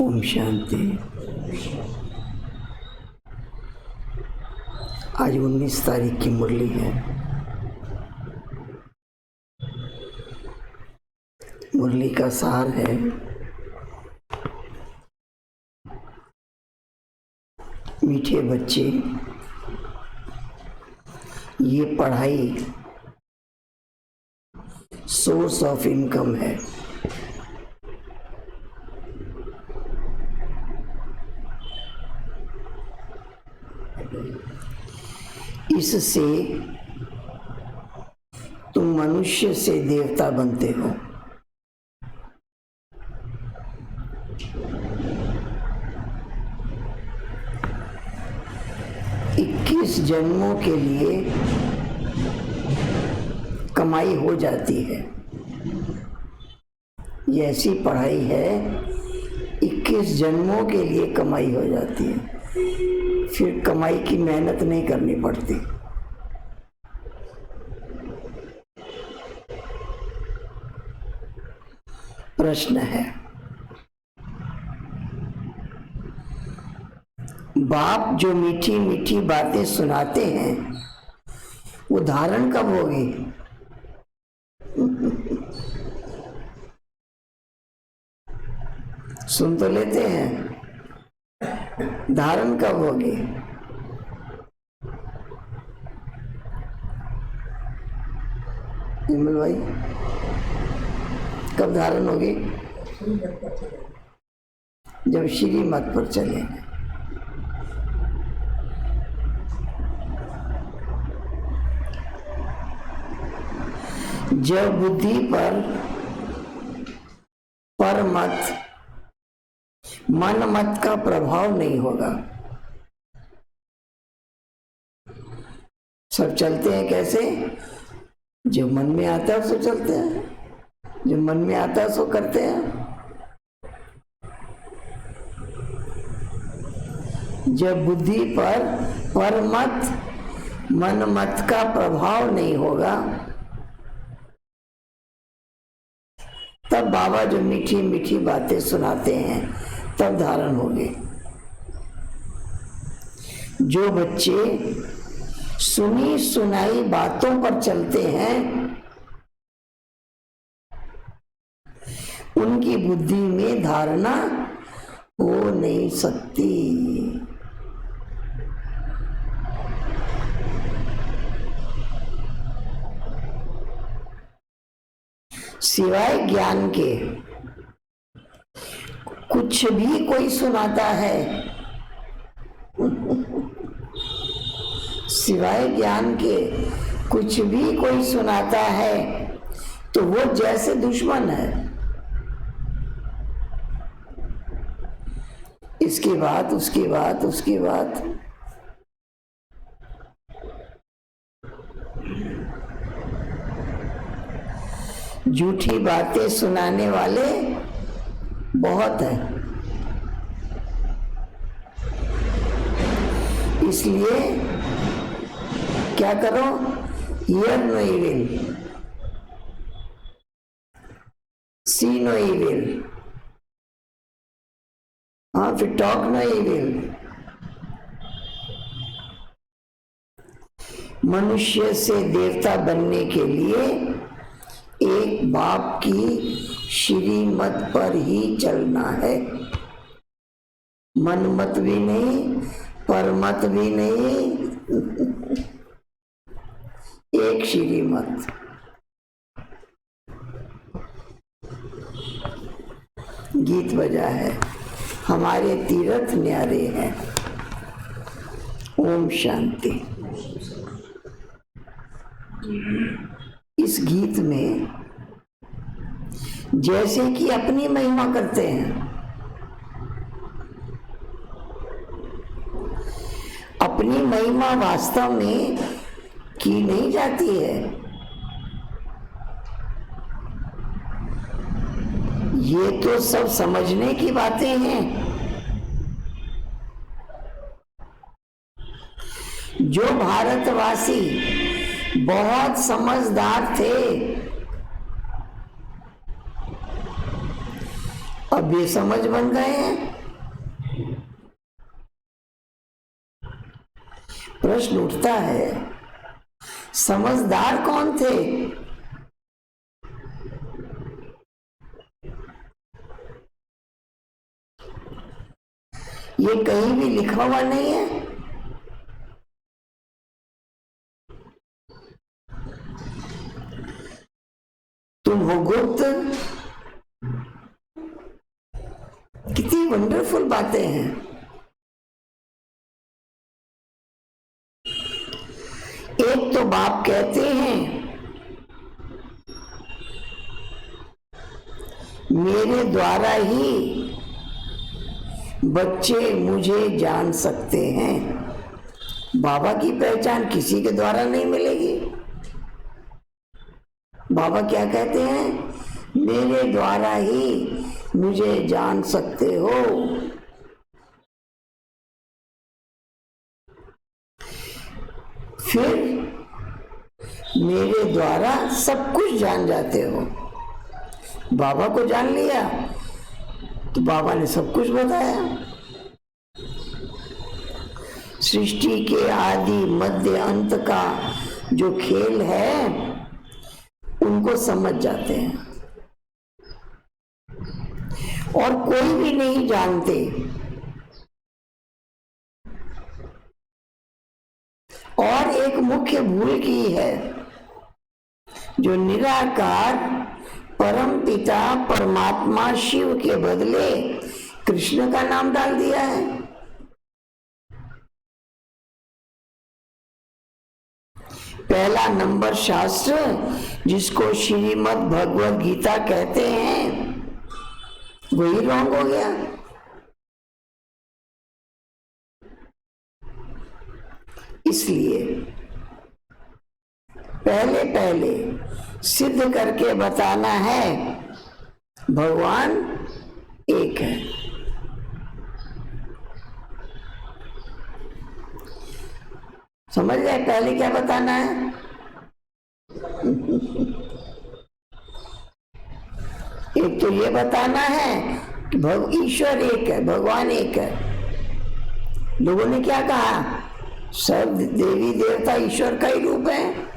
ओम शांति। आज 19 तारीख की मुरली है। मुरली का सार है मीठे बच्चे, ये पढ़ाई सोर्स ऑफ इनकम है। इससे तुम मनुष्य से देवता बनते हो। इक्कीस जन्मों के लिए कमाई हो जाती है। ये ऐसी पढ़ाई है, 21 जन्मों के लिए कमाई हो जाती है। फिर कमाई की मेहनत नहीं करनी पड़ती। प्रश्न है, बाप जो मीठी मीठी बातें सुनाते हैं वो धारण कब होगी? सुन तो लेते हैं, धारण कब होगी? विमल भाई, कब धारण होगी? जब श्रीमत पर चलेंगे। जब बुद्धि पर मत मन मत का प्रभाव नहीं होगा। सब चलते हैं कैसे? जो मन में आता है सो चलते हैं, जो मन में आता है सो करते हैं। जब बुद्धि पर मत मन मत का प्रभाव नहीं होगा, तब बाबा जो मीठी मीठी बातें सुनाते हैं तब धारण होगी। जो बच्चे सुनी सुनाई बातों पर चलते हैं उनकी बुद्धि में धारणा हो नहीं सकती। सिवाय ज्ञान के कुछ भी कोई सुनाता है, सिवाय ज्ञान के कुछ भी कोई सुनाता है तो वो जैसे दुश्मन है। इसकी बात उसकी बात उसकी बात, झूठी बातें सुनाने वाले बहुत हैं। इसलिए क्या करो? Hear no evil, see no evil, हाँ फिर टॉक नो इविल। मनुष्य से देवता बनने के लिए एक बाप की श्रीमत पर ही चलना है। मन मत भी नहीं, पर मत भी नहीं, एक श्रीमत। गीत बजा है, हमारे तीर्थ न्यारे हैं। ओम शांति। इस गीत में जैसे कि अपनी महिमा करते हैं, अपनी महिमा वास्तव में की नहीं जाती है। ये तो सब समझने की बातें हैं। जो भारतवासी बहुत समझदार थे, अब बेसमझ बन गए हैं। प्रश्न उठता है, समझदार कौन थे? ये कहीं भी लिखा हुआ नहीं है। तुम हो गुप्त। कितनी वंडरफुल बातें हैं। एक तो बाप कहते हैं मेरे द्वारा ही बच्चे मुझे जान सकते हैं। बाबा की पहचान किसी के द्वारा नहीं मिलेगी। बाबा क्या कहते हैं? मेरे द्वारा ही मुझे जान सकते हो। फिर मेरे द्वारा सब कुछ जान जाते हो। बाबा को जान लिया तो बाबा ने सब कुछ बताया। सृष्टि के आदि मध्य अंत का जो खेल है उनको समझ जाते हैं और कोई भी नहीं जानते। और एक मुख्य भूल की है, जो निराकार परम पिता परमात्मा शिव के बदले कृष्ण का नाम डाल दिया है। पहला नंबर शास्त्र जिसको श्रीमद् भगवद गीता कहते हैं वही रॉन्ग हो गया। इसलिए पहले सिद्ध करके बताना है भगवान एक है। समझ गए? पहले क्या बताना है? एक तो ये बताना है कि ईश्वर एक है, भगवान एक है। लोगों ने क्या कहा? सब देवी देवता ईश्वर का ही रूप है।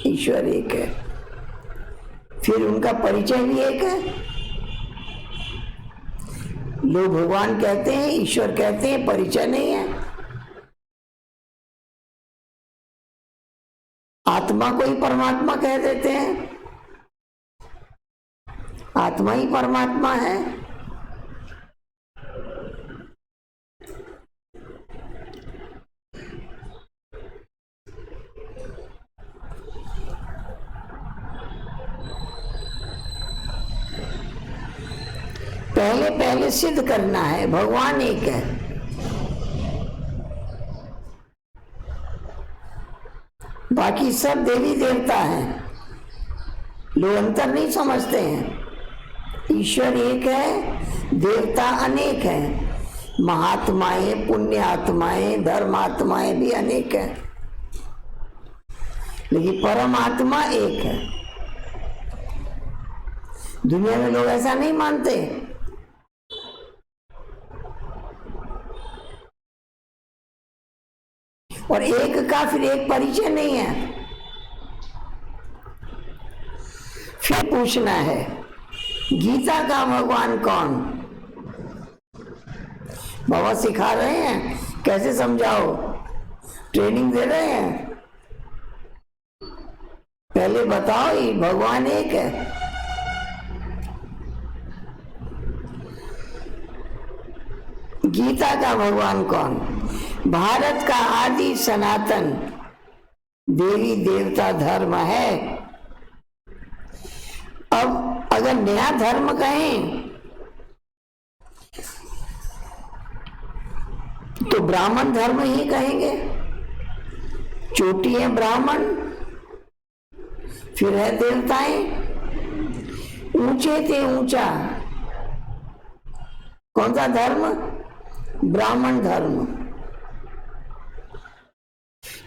ईश्वर एक है, फिर उनका परिचय भी एक है। लोग भगवान कहते हैं, ईश्वर कहते हैं, परिचय नहीं है। आत्मा को ही परमात्मा कह देते हैं, आत्मा ही परमात्मा है। पहले सिद्ध करना है भगवान एक है। बाकी सब देवी देवता हैं। लोग अंतर नहीं समझते हैं। ईश्वर एक है, देवता अनेक हैं। महात्माएं, पुण्य आत्माएं, धर्मात्माएं भी अनेक हैं, लेकिन परमात्मा एक है। दुनिया में लोग ऐसा नहीं मानते। और एक का फिर एक परिचय नहीं है। फिर पूछना है गीता का भगवान कौन? बाबा सिखा रहे हैं कैसे समझाओ, ट्रेनिंग दे रहे हैं। पहले बताओ ये भगवान एक है। गीता का भगवान कौन? भारत का आदि सनातन देवी देवता धर्म है। अब अगर नया धर्म कहें तो ब्राह्मण धर्म ही कहेंगे। चोटी है ब्राह्मण, फिर है देवताएं, ऊंचे थे ऊंचा। कौन सा धर्म? ब्राह्मण धर्म।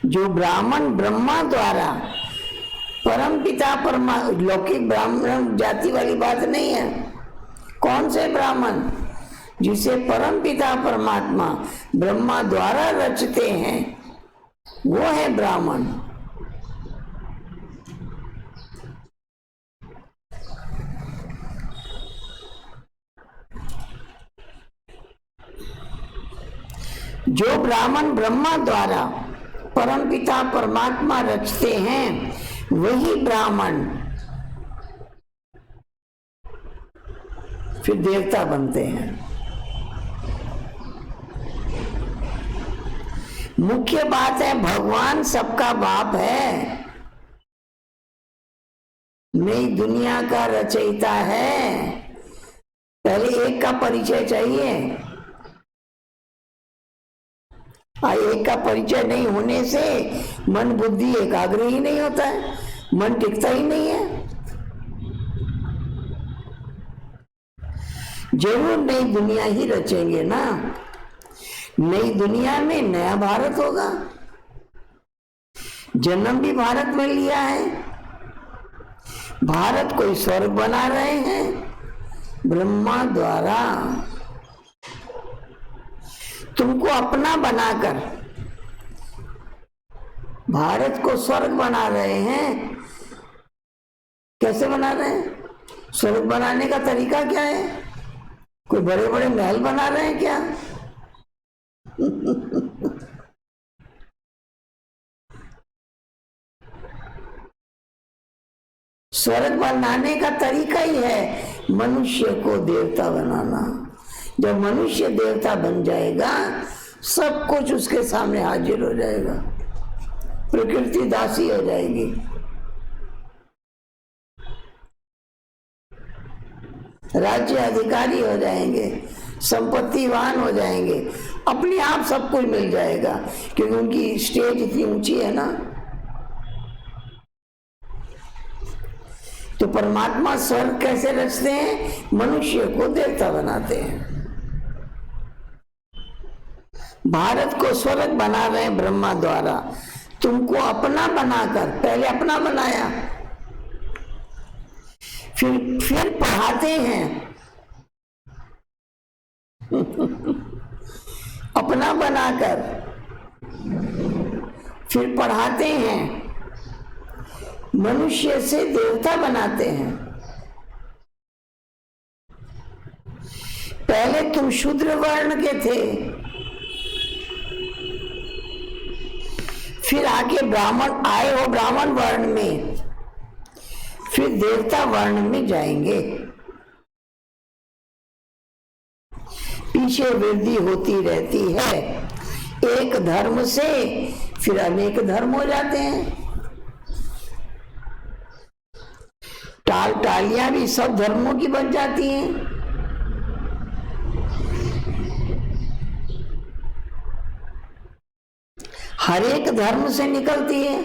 जो ब्राह्मण ब्रह्मा द्वारा परम पिता लौकिक ब्राह्मण जाति वाली बात नहीं है। कौन से ब्राह्मण? जिसे परमपिता परमात्मा ब्रह्मा द्वारा रचते हैं, वो है ब्राह्मण। जो ब्राह्मण ब्रह्मा द्वारा परमपिता परमात्मा रचते हैं, वही ब्राह्मण फिर देवता बनते हैं। मुख्य बात है, भगवान सबका बाप है, नई दुनिया का रचयिता है। पहले एक का परिचय चाहिए। एक का परिचय नहीं होने से मन बुद्धि एकाग्र ही नहीं होता है, मन टिकता ही नहीं है। जरूर नई दुनिया ही रचेंगे ना। नई दुनिया में नया भारत होगा। जन्म भी भारत में लिया है। भारत कोई स्वर्ग बना रहे हैं ब्रह्मा द्वारा। तुमको अपना बनाकर भारत को स्वर्ग बना रहे हैं। कैसे बना रहे हैं? स्वर्ग बनाने का तरीका क्या है? कोई बड़े बड़े महल बना रहे हैं क्या? स्वर्ग बनाने का तरीका ही है मनुष्य को देवता बनाना। जब मनुष्य देवता बन जाएगा, सब कुछ उसके सामने हाजिर हो जाएगा। प्रकृति दासी हो जाएगी। राज्य अधिकारी हो जाएंगे, संपत्तिवान हो जाएंगे, अपने आप सब कुछ मिल जाएगा, क्योंकि उनकी स्टेज इतनी ऊंची है ना। तो परमात्मा स्वर्ग कैसे रचते हैं? मनुष्य को देवता बनाते हैं। भारत को स्वर्ग बना रहे हैं ब्रह्मा द्वारा। तुमको अपना बनाकर, पहले अपना बनाया, फिर पढ़ाते हैं। अपना बनाकर फिर पढ़ाते हैं। मनुष्य से देवता बनाते हैं। पहले तुम शूद्र वर्ण के थे, फिर आके ब्राह्मण आए हो, ब्राह्मण वर्ण में, फिर देवता वर्ण में जाएंगे। पीछे वृद्धि होती रहती है। एक धर्म से फिर अनेक धर्म हो जाते हैं। टाल टालियां भी सब धर्मों की बन जाती हैं। हर एक धर्म से निकलती है।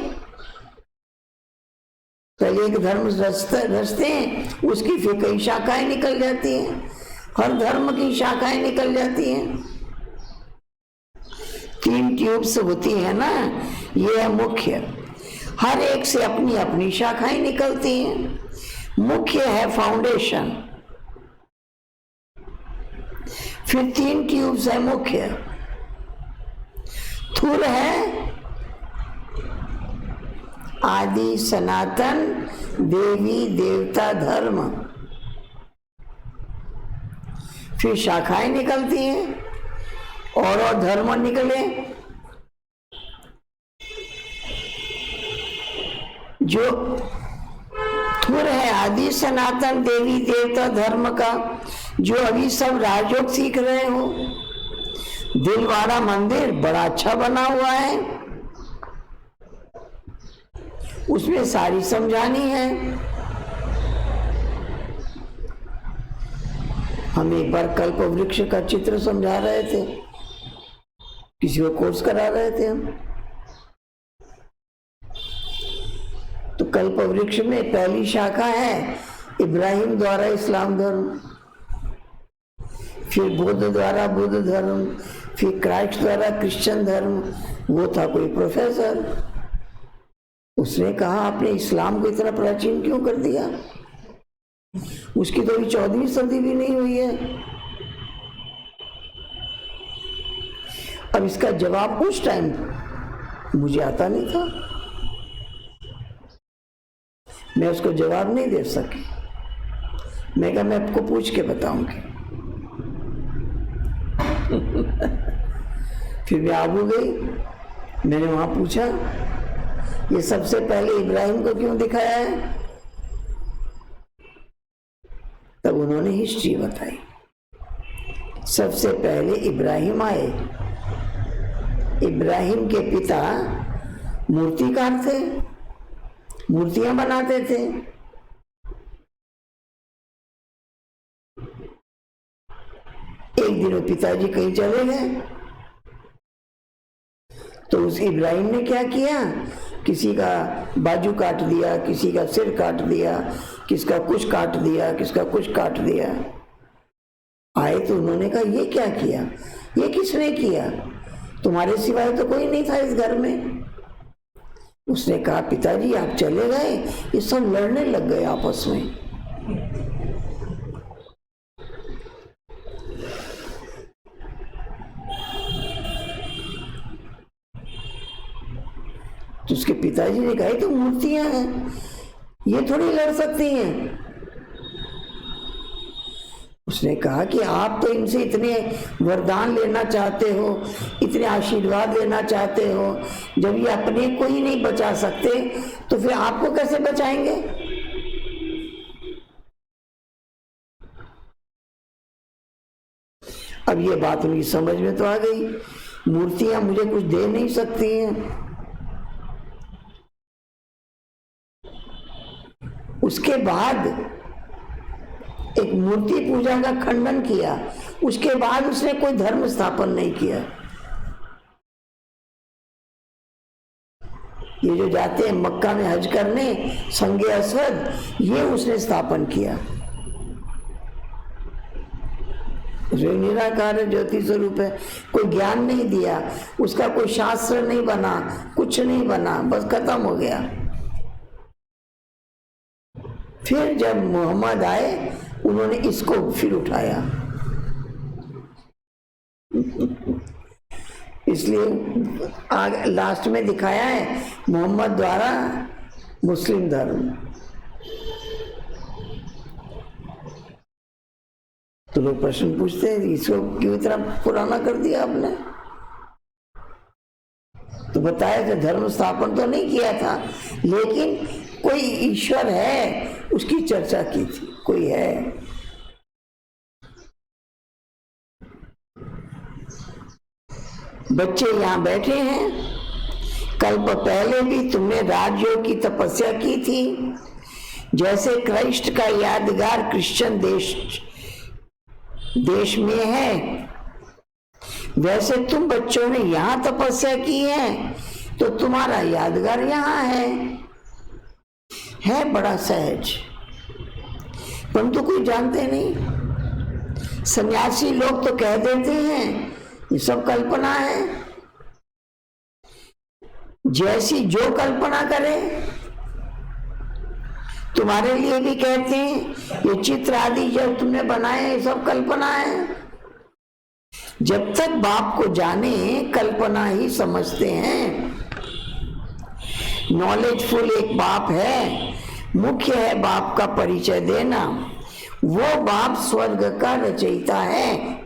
पहले एक धर्म रचते हैं, उसकी फिर कई शाखाएं निकल जाती हैं। हर धर्म की शाखाएं निकल जाती हैं। 3 ट्यूब्स होती है ना, ये है मुख्य। हर एक से अपनी अपनी शाखाएं निकलती हैं। मुख्य है फाउंडेशन, फिर 3 ट्यूब्स है मुख्य। थुर है आदि सनातन देवी देवता धर्म, फिर शाखाएं निकलती हैं और धर्म निकले। जो थुर है आदि सनातन देवी देवता धर्म का, जो अभी सब राजयोग सीख रहे हो। दिलवाड़ा मंदिर बड़ा अच्छा बना हुआ है, उसमें सारी समझानी है। हम एक बार कल्प वृक्ष का चित्र समझा रहे थे, किसी को कोर्स करा रहे थे हम। तो कल्प वृक्ष में पहली शाखा है इब्राहिम द्वारा इस्लाम धर्म, फिर बुद्ध द्वारा बुद्ध धर्म, फिर क्राइस्ट द्वारा क्रिश्चियन धर्म। वो था कोई प्रोफेसर, उसने कहा आपने इस्लाम को इतना प्राचीन क्यों कर दिया? उसकी तो अभी 14वीं सदी भी नहीं हुई है। अब इसका जवाब उस टाइम मुझे आता नहीं था, मैं उसको जवाब नहीं दे सकी। मैं कहा मैं आपको पूछ के बताऊंगी। फिर मैं आबू गई, मैंने वहां पूछा ये सबसे पहले इब्राहिम को क्यों दिखाया है? तब उन्होंने हिस्ट्री बताई। सबसे पहले इब्राहिम आए। इब्राहिम के पिता मूर्तिकार थे, मूर्तियां बनाते थे। एक दिन वो पिताजी कहीं चले गए, तो उस इब्राहिम ने क्या किया, किसी का बाजू काट दिया, किसी का सिर काट दिया, किसका कुछ काट दिया, किसका कुछ काट दिया। आए तो उन्होंने कहा ये क्या किया, ये किसने किया, तुम्हारे सिवाय तो कोई नहीं था इस घर में। उसने कहा पिताजी आप चले गए, ये सब लड़ने लग गए आपस में। तो उसके पिताजी ने कहा तो मूर्तियां हैं, ये थोड़ी लड़ सकती हैं। उसने कहा कि आप तो इनसे इतने वरदान लेना चाहते हो, इतने आशीर्वाद लेना चाहते हो, जब ये अपने को ही नहीं बचा सकते तो फिर आपको कैसे बचाएंगे? अब ये बात उनकी समझ में तो आ गई, मूर्तियां मुझे कुछ दे नहीं सकती हैं। उसके बाद एक मूर्ति पूजा का खंडन किया, उसके बाद उसने कोई धर्म स्थापन नहीं किया। ये जो जाते हैं मक्का में हज करने संगे असवद, ये उसने स्थापन किया। जो निराकार ज्योति स्वरूप है, कोई ज्ञान नहीं दिया, उसका कोई शास्त्र नहीं बना, कुछ नहीं बना, बस खत्म हो गया। फिर जब मोहम्मद आए, उन्होंने इसको फिर उठाया। इसलिए आगे लास्ट में दिखाया है मोहम्मद द्वारा मुस्लिम धर्म। तो लोग प्रश्न पूछते हैं इसको क्यों इतना पुराना कर दिया आपने? तो बताया कि धर्म स्थापन तो नहीं किया था, लेकिन कोई ईश्वर है उसकी चर्चा की थी, कोई है। बच्चे यहाँ बैठे हैं, कल्प पहले भी तुमने राजयोग की तपस्या की थी, जैसे क्राइस्ट का यादगार क्रिश्चियन देश में है, वैसे तुम बच्चों ने यहाँ तपस्या की है, तो तुम्हारा यादगार यहाँ है बड़ा सहज, परंतु कोई जानते नहीं। सन्यासी लोग तो कह देते हैं ये सब कल्पना है, जैसी जो कल्पना करे। तुम्हारे लिए भी कहते हैं ये चित्र आदि जब तुमने बनाए ये सब कल्पना है। जब तक बाप को जाने कल्पना ही समझते हैं। नॉलेजफुल एक बाप है, मुख्य है बाप का परिचय देना। वो बाप स्वर्ग का रचयिता है,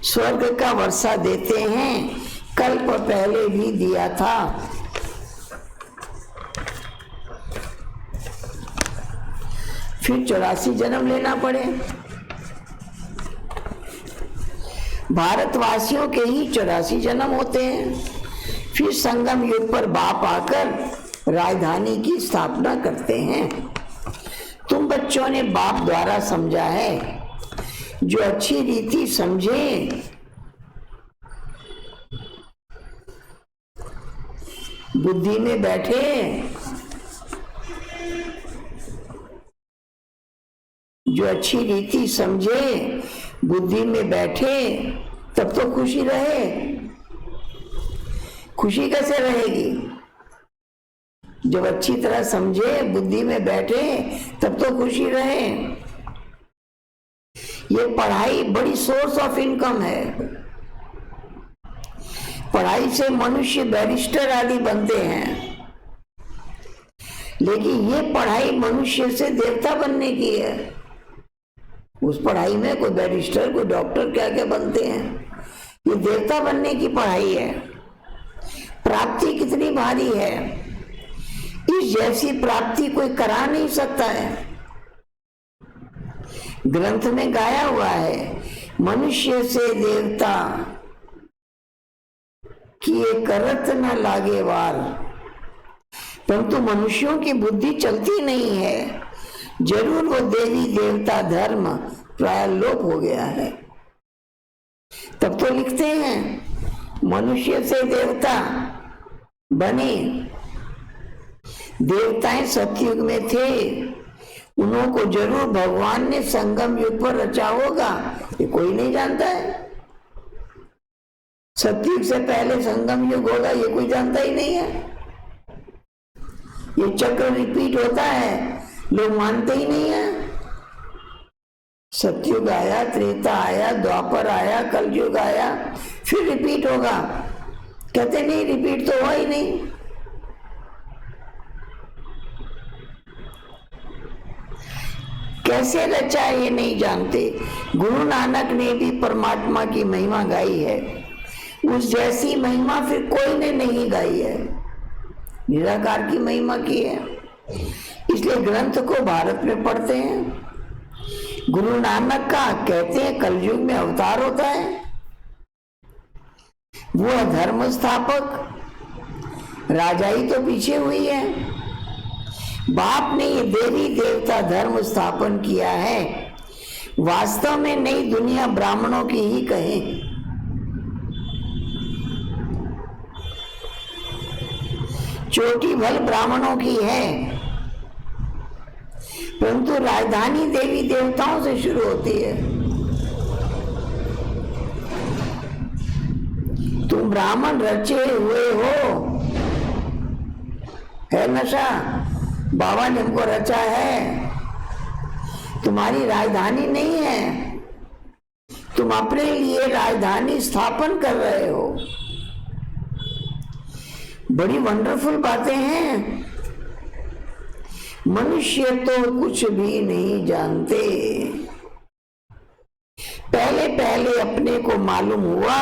स्वर्ग का वर्षा देते हैं, कल्प पहले भी दिया था। फिर 84 जन्म लेना पड़े। भारतवासियों के ही 84 जन्म होते हैं। फिर संगम युग पर बाप आकर राजधानी की स्थापना करते हैं। तुम बच्चों ने बाप द्वारा समझा है, जो अच्छी रीति समझे बुद्धि में बैठे, जो अच्छी रीति समझे बुद्धि में बैठे, तब तो खुशी रहे। खुशी कैसे रहेगी? जब अच्छी तरह समझे बुद्धि में बैठे तब तो खुशी रहे। ये पढ़ाई बड़ी सोर्स ऑफ इनकम है। पढ़ाई से मनुष्य बैरिस्टर आदि बनते हैं, लेकिन ये पढ़ाई मनुष्य से देवता बनने की है। उस पढ़ाई में कोई बैरिस्टर, कोई डॉक्टर, क्या क्या बनते हैं, ये देवता बनने की पढ़ाई है। प्राप्ति कितनी भारी है, इस जैसी प्राप्ति कोई करा नहीं सकता है। ग्रंथ में गाया हुआ है, मनुष्य से देवता किए करत न लागे वार, परंतु मनुष्यों की बुद्धि चलती नहीं है। जरूर वो देवी देवता धर्म प्राय लोप हो गया है। तब तो लिखते हैं मनुष्य से देवता बने। देवताएं सतयुग में थे, उन्हों को जरूर भगवान ने संगम युग पर रचा होगा, ये कोई नहीं जानता है। सतयुग से पहले संगम युग होगा, ये कोई जानता ही नहीं है। ये चक्र रिपीट होता है, लोग मानते ही नहीं है। सतयुग आया, त्रेता आया, द्वापर आया, कलयुग आया, फिर रिपीट होगा। कहते नहीं, रिपीट तो हुआ ही नहीं। कैसे रचा ये नहीं जानते। गुरु नानक ने भी परमात्मा की महिमा गाई है, उस जैसी महिमा फिर कोई ने नहीं गाई है। निराकार की महिमा की है, इसलिए ग्रंथ को भारत में पढ़ते हैं। गुरु नानक का कहते हैं कलयुग में अवतार होता है, वो धर्म स्थापक, राजाई तो पीछे हुई है। बाप ने ये देवी देवता धर्म स्थापन किया है, वास्तव में नई दुनिया ब्राह्मणों की ही कहें। चोटी भल ब्राह्मणों की है, परंतु राजधानी देवी देवताओं से शुरू होती है। तुम ब्राह्मण रचे हुए हो, है नशा, बाबा ने हमको रचा है। तुम्हारी राजधानी नहीं है, तुम अपने लिए राजधानी स्थापन कर रहे हो। बड़ी वंडरफुल बातें हैं। मनुष्य तो कुछ भी नहीं जानते। पहले पहले अपने को मालूम हुआ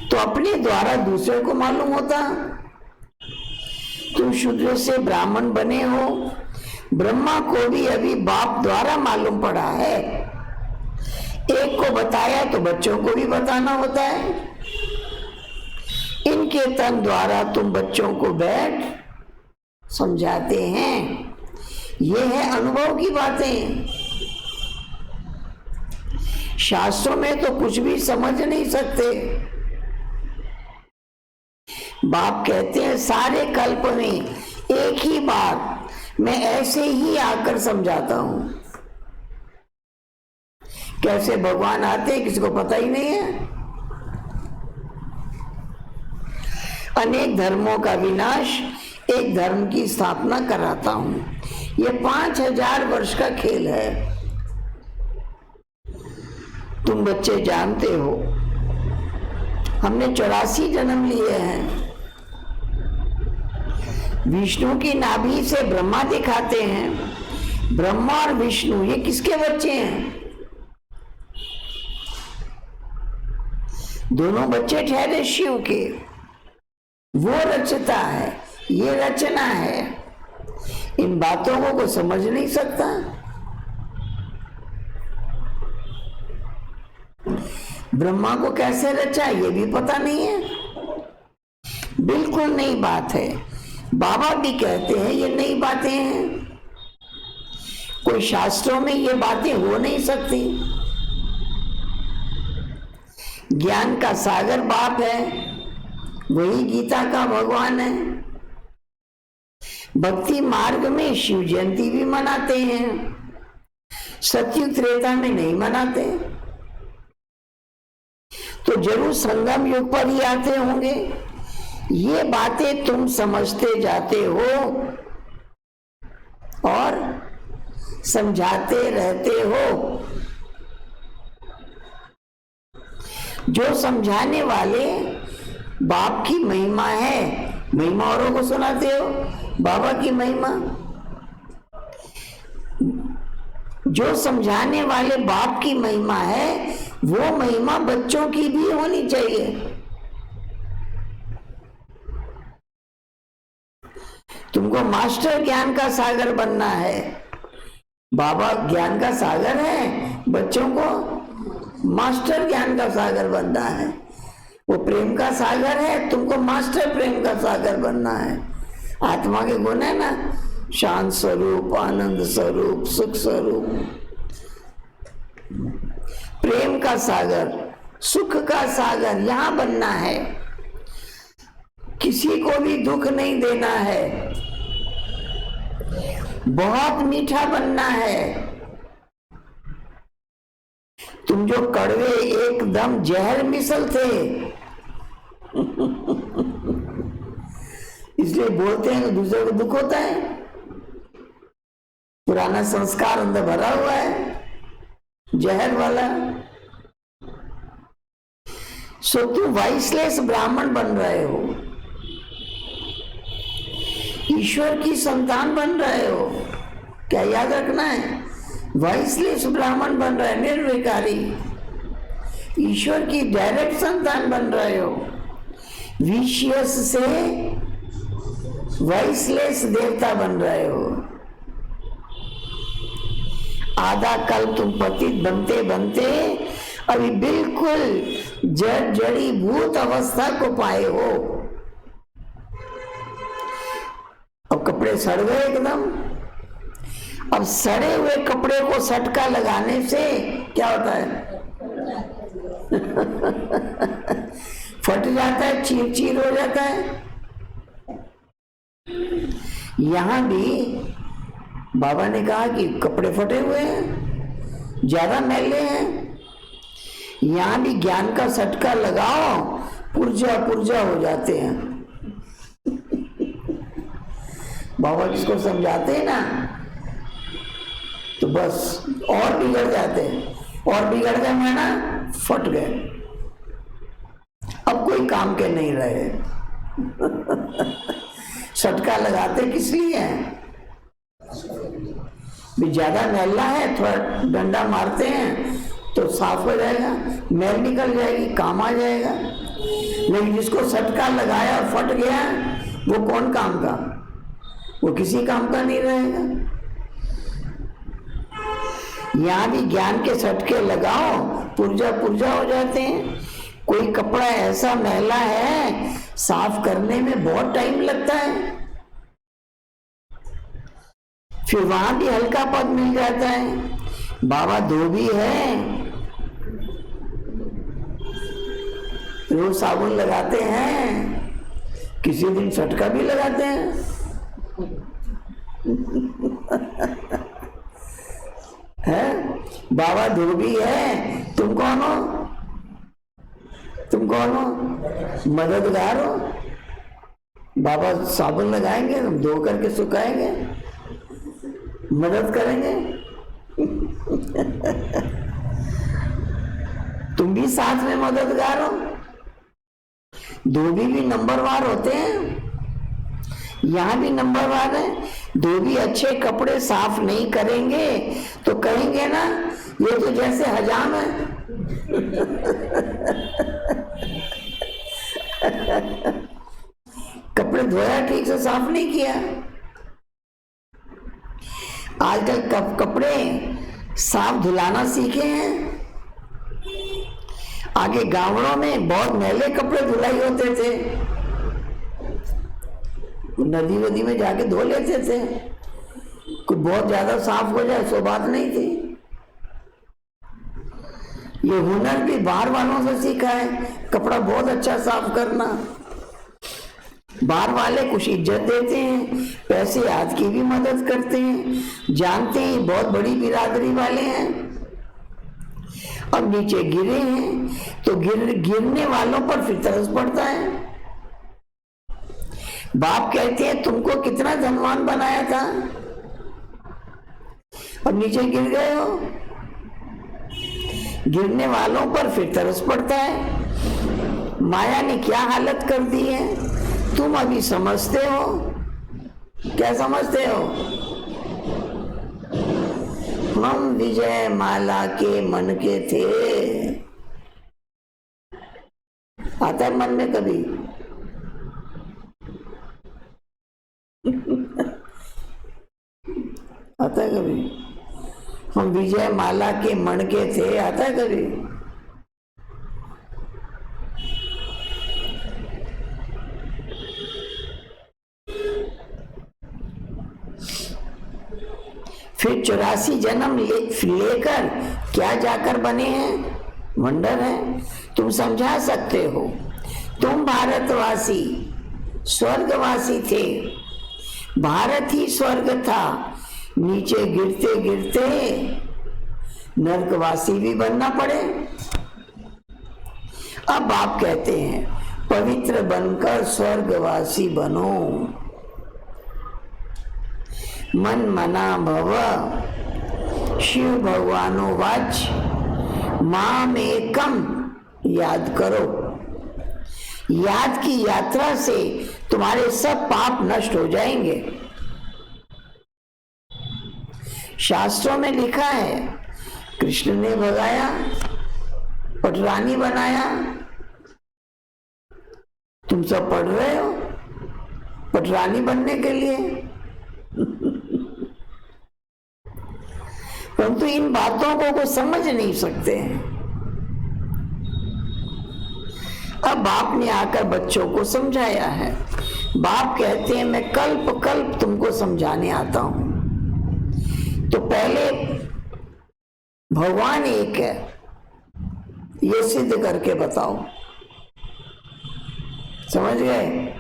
तो अपने द्वारा दूसरे को मालूम होता। तुम शूद्र से ब्राह्मण बने हो, ब्रह्मा को भी अभी बाप द्वारा मालूम पड़ा है। एक को बताया तो बच्चों को भी बताना होता है। इनके तन द्वारा तुम बच्चों को बैठ समझाते हैं। ये है अनुभव की बातें। शास्त्रों में तो कुछ भी समझ नहीं सकते। बाप कहते हैं सारे कल्प में एक ही बात मैं ऐसे ही आकर समझाता हूं। कैसे भगवान आते हैं किसी को पता ही नहीं है। अनेक धर्मों का विनाश, एक धर्म की स्थापना कराता हूं। ये 5000 वर्ष का खेल है। तुम बच्चे जानते हो हमने 84 जन्म लिए हैं। विष्णु की नाभि से ब्रह्मा दिखाते हैं। ब्रह्मा और विष्णु ये किसके बच्चे हैं? दोनों बच्चे ठहरे शिव के। वो रचता है, ये रचना है। इन बातों को कोई समझ नहीं सकता। ब्रह्मा को कैसे रचा ये भी पता नहीं है। बिल्कुल नई बात है। बाबा भी कहते हैं ये नई बातें हैं। कोई शास्त्रों में ये बातें हो नहीं सकती। ज्ञान का सागर बाप है, वही गीता का भगवान है। भक्ति मार्ग में शिव जयंती भी मनाते हैं, सतयुग त्रेता में नहीं मनाते। तो जरूर संगम युग पर ही आते होंगे। ये बातें तुम समझते जाते हो और समझाते रहते हो। जो समझाने वाले बाप की महिमा है, महिमा औरों को सुनाते हो, बाबा की महिमा। जो समझाने वाले बाप की महिमा है, वो महिमा बच्चों की भी होनी चाहिए। तुमको मास्टर ज्ञान का सागर बनना है। बाबा ज्ञान का सागर है, बच्चों को मास्टर ज्ञान का सागर बनना है। वो प्रेम का सागर है, तुमको मास्टर प्रेम का सागर बनना है। आत्मा के गुण है ना, शांत स्वरूप, आनंद स्वरूप, सुख स्वरूप। प्रेम का सागर, सुख का सागर यहां बनना है। किसी को भी दुख नहीं देना है, बहुत मीठा बनना है। तुम जो कड़वे एकदम जहर मिसल थे इसलिए बोलते हैं कि दूसरे को दुख होता है। पुराना संस्कार अंदर भरा हुआ है जहर वाला। सो तुम वाइसलेस ब्राह्मण बन रहे हो, ईश्वर की संतान बन रहे हो। क्या याद रखना है? वाइसलेस ब्राह्मण बन रहे, निर्विकारी ईश्वर की डायरेक्ट संतान बन रहे हो। विशियस से वाइसलेस देवता बन रहे हो। आधा कल तुम पतित बनते बनते अभी बिल्कुल जड़ जड़ी भूत अवस्था को पाए हो। अब कपड़े सड़ गए एकदम। अब सड़े हुए कपड़े को सटका लगाने से क्या होता है? फट जाता है, चीर चीर हो जाता है। यहां भी बाबा ने कहा कि कपड़े फटे हुए हैं, ज्यादा मैले हैं। यहां भी ज्ञान का सटका लगाओ, पुर्जा पुर्जा हो जाते हैं। बाबा जिसको समझाते हैं ना, तो बस और बिगड़ जाते हैं। और बिगड़ गए माना फट गए, अब कोई काम के नहीं रहे। सटका लगाते किस लिए है? भी ज्यादा मैला है, थोड़ा डंडा मारते हैं तो साफ हो जाएगा, मैल निकल जाएगी, काम आ जाएगा। लेकिन जिसको सटका लगाया और फट गया, वो कौन काम का? वो किसी काम का नहीं रहेगा। यहां भी ज्ञान के सटके लगाओ, पुर्जा पुर्जा हो जाते हैं। कोई कपड़ा ऐसा मैला है, साफ करने में बहुत टाइम लगता है, फिर वहां भी हल्का पद मिल जाता है। बाबा धोबी है, रोज साबुन लगाते हैं, किसी दिन सटका भी लगाते हैं। है? बाबा धोबी है, तुम कौन हो? तुम कौन हो? मददगार हो। बाबा साबुन लगाएंगे, हम धो करके सुखाएंगे, मदद करेंगे। तुम भी साथ में मददगार हो। धोबी भी नंबरवार होते हैं, यहां भी नंबरवार है। धोबी अच्छे कपड़े साफ नहीं करेंगे तो कहेंगे ना, ये तो जैसे हजाम है। कपड़े धोया, ठीक से साफ नहीं किया। आजकल कपड़े साफ धुलाना सीखे हैं। आगे गांवों में बहुत मैले कपड़े धुलाई होते थे, नदी वदी में जाके धो लेते थे। कोई बहुत ज्यादा साफ हो जाए सो बात नहीं थी। ये हुनर भी बाहर वालों से सीखा है, कपड़ा बहुत अच्छा साफ करना। बाहर वाले कुछ इज्जत देते हैं, पैसे आज की भी मदद करते हैं, जानते हैं बहुत बड़ी बिरादरी वाले हैं। अब नीचे गिरे हैं तो गिरने वालों पर फिर तरस पड़ता है। बाप कहते हैं तुमको कितना धनवान बनाया था, अब नीचे गिर गए हो। गिरने वालों पर फिर तरस पड़ता है। माया ने क्या हालत कर दी है, तुम अभी समझते हो। क्या समझते हो? हम विजय माला के मन के थे। आता है मन में कभी? आता है कभी? हम विजय माला के मन के थे, आता है कभी? फिर 84 जन्म लेकर क्या जाकर बने हैं, वंडर है। तुम समझा सकते हो, तुम भारतवासी स्वर्गवासी थे, भारत ही स्वर्ग था, नीचे गिरते गिरते नरकवासी भी बनना पड़े। अब आप कहते हैं पवित्र बनकर स्वर्गवासी बनो। मन मना भव शिव भगवानो वाच माम एकम, याद करो। याद की यात्रा से तुम्हारे सब पाप नष्ट हो जाएंगे। शास्त्रों में लिखा है कृष्ण ने भगाया, पटरानी बनाया। तुम सब पढ़ रहे हो पटरानी बनने के लिए। परंतु इन बातों को समझ नहीं सकते हैं। अब बाप ने आकर बच्चों को समझाया है। बाप कहते हैं मैं कल्प कल्प तुमको समझाने आता हूं। तो पहले भगवान एक है ये सिद्ध करके बताओ। समझ गए?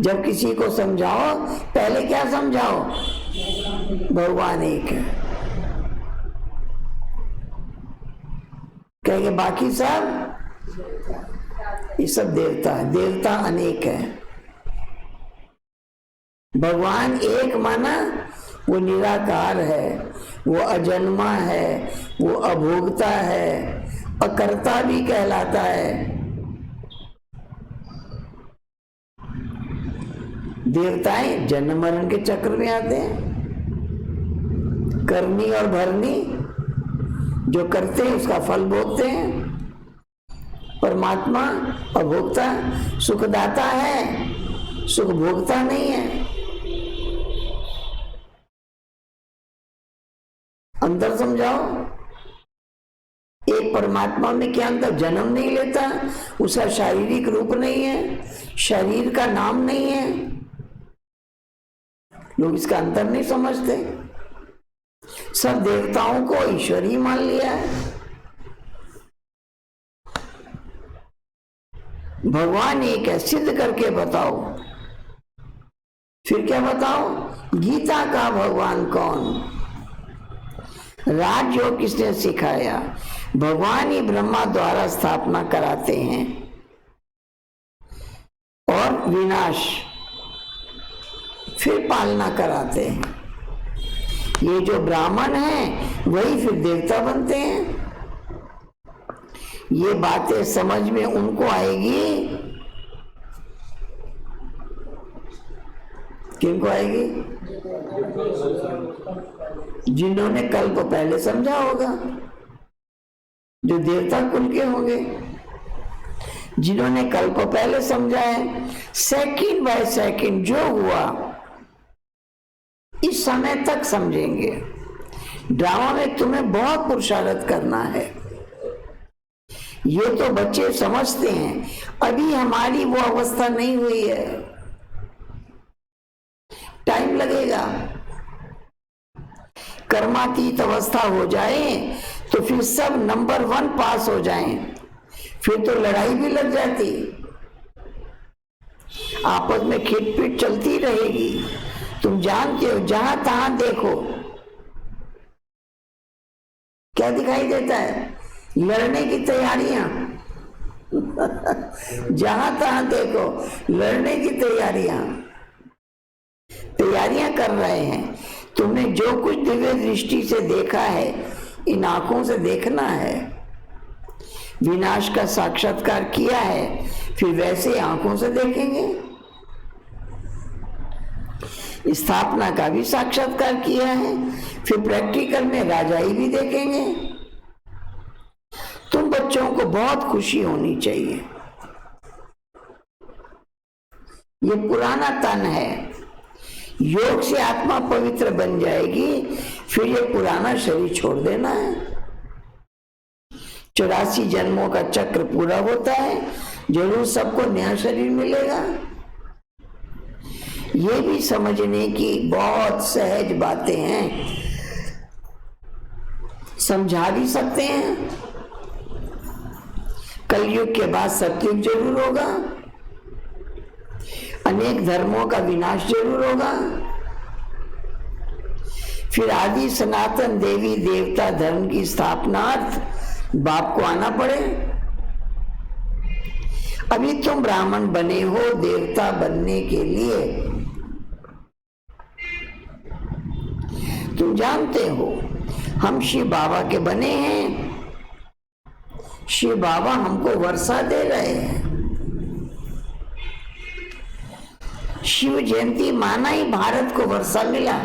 जब किसी को समझाओ पहले क्या समझाओ? भगवान एक है। कहेंगे बाकी सब ये सब देवता है, देवता अनेक है। भगवान एक माना वो निराकार है, वो अजन्मा है, वो अभोक्ता है, अकर्ता भी कहलाता है। देवताएं जन्म मरण के चक्र में आते हैं, करनी और भरनी, जो करते हैं उसका फल भोगते हैं। परमात्मा अभोक्ता सुखदाता है, सुख भोगता नहीं है। अंतर समझाओ। एक परमात्मा में क्या अंतर? जन्म नहीं लेता, उसका शारीरिक रूप नहीं है, शरीर का नाम नहीं है। लोग इसका अंतर नहीं समझते। सब देवताओं को ईश्वर ही मान लिया है। भगवान एक है, सिद्ध करके बताओ। फिर क्या बताओ? गीता का भगवान कौन? राजयोग किसने सिखाया? भगवान ही ब्रह्मा द्वारा स्थापना कराते हैं और विनाश फिर पालना कराते हैं। ये जो ब्राह्मण हैं वही फिर देवता बनते हैं। ये बातें समझ में उनको आएगी, किनको आएगी? जिन्होंने कल को पहले समझा होगा, जो देवता कुल के होंगे। जिन्होंने कल को पहले समझा है, सेकंड बाय सेकंड जो हुआ इस समय तक समझेंगे। ड्रामा में तुम्हें बहुत पुरुषार्थ करना है। ये तो बच्चे समझते हैं, अभी हमारी वो अवस्था नहीं हुई है, टाइम लगेगा। कर्मातीत अवस्था हो जाए तो फिर सब नंबर 1 पास हो जाएं, फिर तो लड़ाई भी लग जाती, आपस में खिटपिट चलती रहेगी। तुम जानते हो जहां तहां देखो क्या दिखाई देता है? लड़ने की तैयारियां। जहां तहां देखो लड़ने की तैयारियां कर रहे हैं। तुमने जो कुछ दिव्य दृष्टि से देखा है, इन आंखों से देखना है। विनाश का साक्षात्कार किया है, फिर वैसे आंखों से देखेंगे। स्थापना का भी साक्षात्कार किया है, फिर प्रैक्टिकल में राजाई भी देखेंगे। तुम बच्चों को बहुत खुशी होनी चाहिए। ये पुराना तन है, योग से आत्मा पवित्र बन जाएगी, फिर ये पुराना शरीर छोड़ देना है। 84 जन्मों का चक्र पूरा होता है, जरूर सबको नया शरीर मिलेगा। ये भी समझने की बहुत सहज बातें हैं, समझा भी सकते हैं। कलयुग के बाद सतयुग जरूर होगा, अनेक धर्मों का विनाश जरूर होगा, फिर आदि सनातन देवी देवता धर्म की स्थापनार्थ बाप को आना पड़े। अभी तुम ब्राह्मण बने हो देवता बनने के लिए। तुम जानते हो हम शिव बाबा के बने हैं, शिव बाबा हमको वर्षा दे रहे हैं। शिव जयंती माना ही भारत को वर्षा मिला।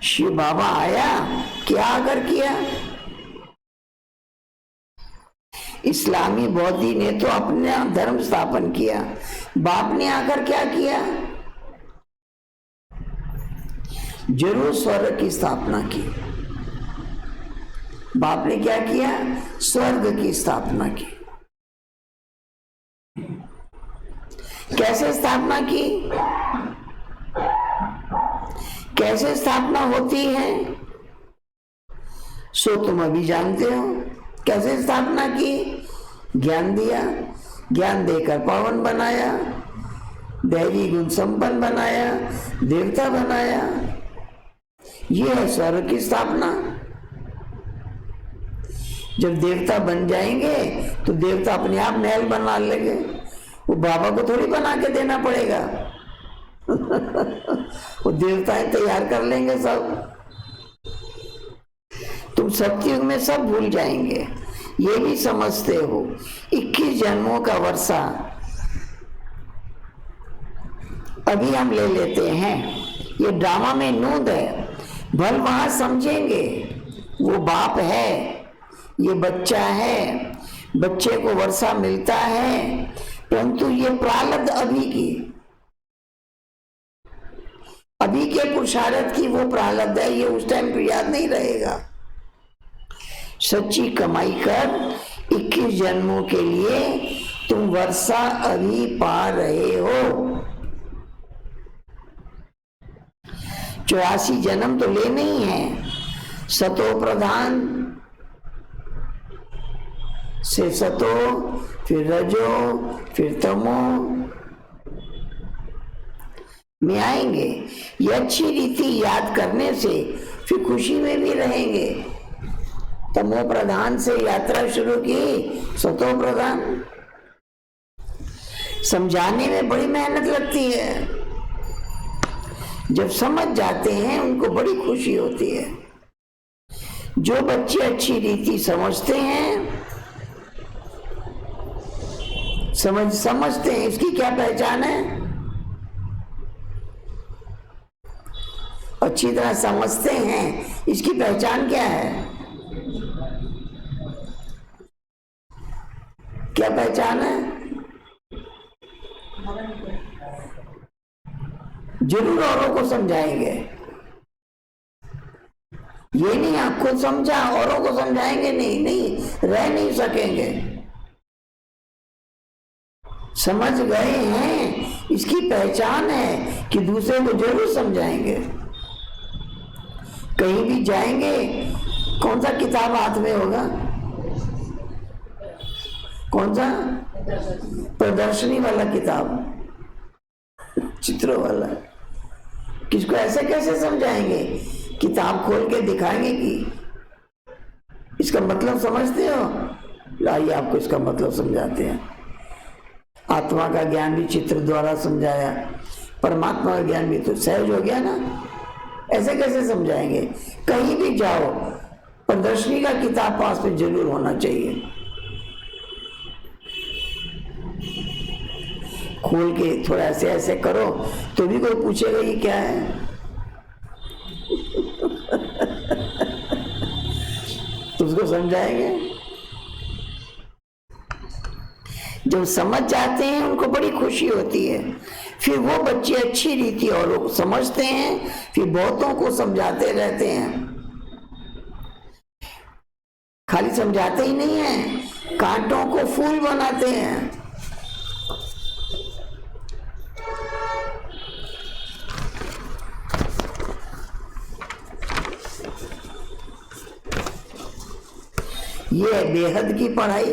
शिव बाबा आया, क्या आकर किया? इस्लामी बौद्धि ने तो अपना धर्म स्थापन किया, बाप ने आकर क्या किया? जरूर स्वर्ग की स्थापना की। बाप ने क्या किया? स्वर्ग की स्थापना की। कैसे स्थापना की? कैसे स्थापना होती है सो तुम अभी जानते हो। कैसे स्थापना की? ज्ञान दिया, ज्ञान देकर पावन बनाया, दैवी गुण संपन्न बनाया, देवता बनाया। ये है स्वर्ग की स्थापना। जब देवता बन जाएंगे तो देवता अपने आप महल बना लेंगे, वो बाबा को थोड़ी बना के देना पड़ेगा। वो देवताएं तैयार कर लेंगे सब। तुम सतयुग में सब भूल जाएंगे, ये भी समझते हो। 21 जन्मों का वर्षा अभी हम ले लेते हैं, ये ड्रामा में नूंद है। भल वहां समझेंगे वो बाप है, ये बच्चा है, बच्चे को वर्षा मिलता है, परंतु ये प्रारब्ध अभी की, अभी के पुरुषार्थ की वो प्रारब्ध है, ये उस टाइम पर याद नहीं रहेगा। सच्ची कमाई कर 21 जन्मों के लिए तुम वर्षा अभी पा रहे हो। 84 जन्म तो लेने ही है। सतो प्रधान से सतो, फिर रजो, फिर तमो में आएंगे। ये अच्छी रीति याद करने से फिर खुशी में भी रहेंगे। तमो प्रधान से यात्रा शुरू की, सतो प्रधान। समझाने में बड़ी मेहनत लगती है, जब समझ जाते हैं उनको बड़ी खुशी होती है। जो बच्चे अच्छी रीति समझते हैं, समझते हैं इसकी क्या पहचान है, अच्छी तरह समझते हैं इसकी पहचान क्या है, क्या पहचान है? जरूर औरों को समझाएंगे। ये नहीं आप खुद समझा औरों को समझाएंगे, नहीं, रह नहीं सकेंगे। समझ गए हैं इसकी पहचान है कि दूसरे को जरूर समझाएंगे। कहीं भी जाएंगे, कौन सा किताब हाथ में होगा? कौन सा? प्रदर्शनी वाला किताब, चित्रों वाला। किसको ऐसे कैसे समझाएंगे? किताब खोल के दिखाएंगे कि इसका मतलब समझते हो? लाइए आपको इसका मतलब समझाते हैं। आत्मा का ज्ञान भी चित्र द्वारा समझाया, परमात्मा का ज्ञान भी तो सहज हो गया ना। ऐसे कैसे समझाएंगे? कहीं भी जाओ, प्रदर्शनी का किताब पास में जरूर होना चाहिए। खोल के थोड़ा ऐसे ऐसे करो तो भी कोई पूछेगा ये क्या है। तो उसको समझाएंगे। जब समझ जाते हैं उनको बड़ी खुशी होती है, फिर वो बच्चे अच्छी रीति और समझते हैं, फिर बहुतों को समझाते रहते हैं। खाली समझाते ही नहीं है, कांटों को फूल बनाते हैं। ये है बेहद की पढ़ाई।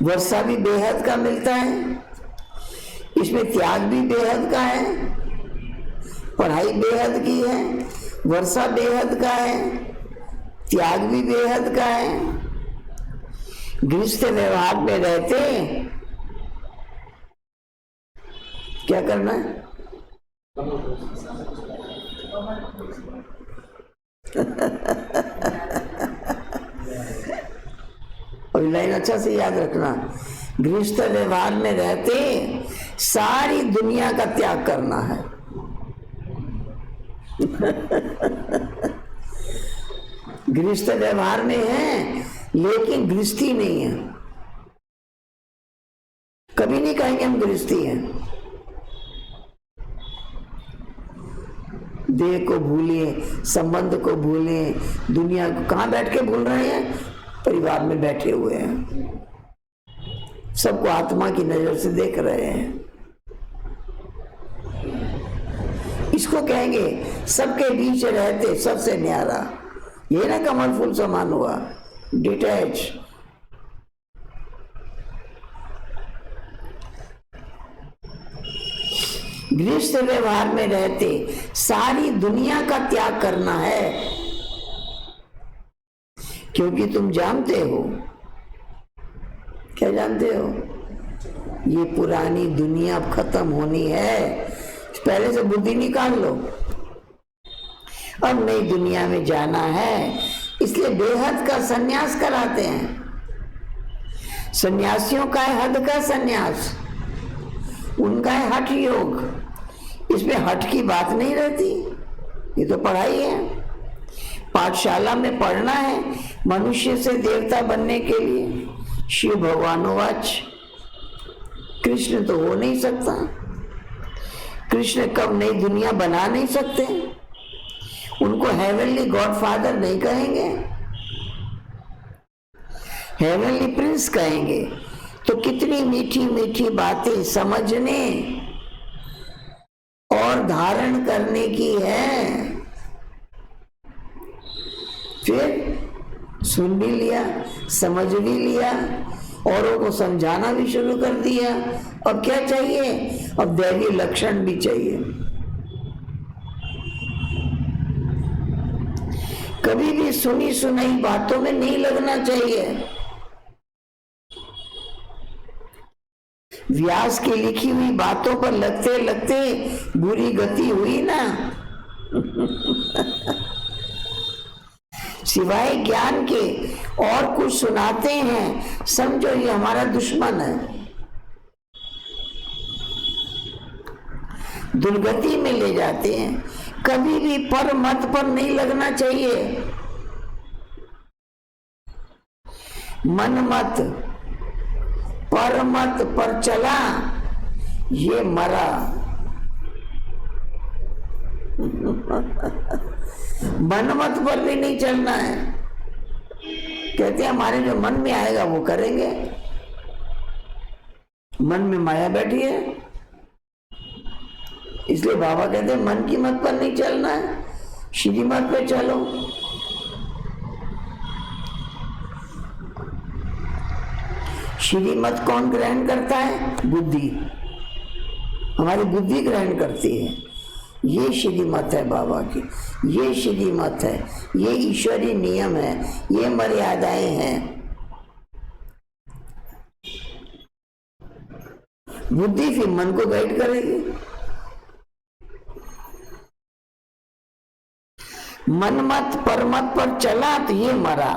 वर्षा भी बेहद का मिलता है, इसमें त्याग भी बेहद का है। पढ़ाई बेहद की है, वर्षा बेहद का है, त्याग भी बेहद का है। गृहस्थ व्यवहार में रहते क्या करना है? और लाइन अच्छा से याद रखना, गृहस्थ व्यवहार में रहते सारी दुनिया का त्याग करना है। गृहस्थ व्यवहार में है लेकिन गृहस्थी नहीं है। कभी नहीं कहेंगे हम गृहस्थी हैं। देह को भूलिए, संबंध को भूलिए, दुनिया को कहां बैठ के भूल रहे हैं? परिवार में बैठे हुए हैं, सबको आत्मा की नजर से देख रहे हैं। इसको कहेंगे सबके बीच रहते सबसे न्यारा। ये ना कमल फूल समान हुआ, डिटैच। गृहस्थ व्यवहार में रहते सारी दुनिया का त्याग करना है, क्योंकि तुम जानते हो, क्या जानते हो? ये पुरानी दुनिया अब खत्म होनी है। पहले से बुद्धि निकाल लो, अब नई दुनिया में जाना है, इसलिए बेहद का सन्यास कराते हैं। सन्यासियों का है हद का सन्यास, उनका है हठ योग। इसमें हठ की बात नहीं रहती, ये तो पढ़ाई है। पाठशाला में पढ़ना है मनुष्य से देवता बनने के लिए। शिव भगवानोवाच, कृष्ण तो हो नहीं सकता। कृष्ण कब नई दुनिया बना नहीं सकते, उनको हेवनली गॉडफादर नहीं कहेंगे, हेवनली प्रिंस कहेंगे। तो कितनी मीठी मीठी बातें समझने और धारण करने की है। फिर सुन भी लिया, समझ भी लिया, औरों को समझाना भी शुरू कर दिया। अब क्या चाहिए? अब दैवी लक्षण भी चाहिए। कभी भी सुनी सुनाई बातों में नहीं लगना चाहिए। व्यास की लिखी हुई बातों पर लगते लगते बुरी गति हुई ना। सिवाय ज्ञान के और कुछ सुनाते हैं, समझो ये हमारा दुश्मन है। दुर्गति में ले जाते हैं। कभी भी पर मत पर नहीं लगना चाहिए। मन मत पर मत पर चला, ये मरा। मन मत पर भी नहीं चलना है। कहते हैं हमारे जो मन में आएगा वो करेंगे। मन में माया बैठी है, इसलिए बाबा कहते हैं मन की मत पर नहीं चलना है, श्रीमत पे चलो। श्रीमत कौन ग्रहण करता है? बुद्धि। हमारी बुद्धि ग्रहण करती है। ये श्रीमत है बाबा की, ये श्रीमत है, ये ईश्वरीय नियम है, ये मर्यादाएं हैं। बुद्धि फिर मन को गाइड करेगी। मन मत पर मत पर चला तो ये मरा।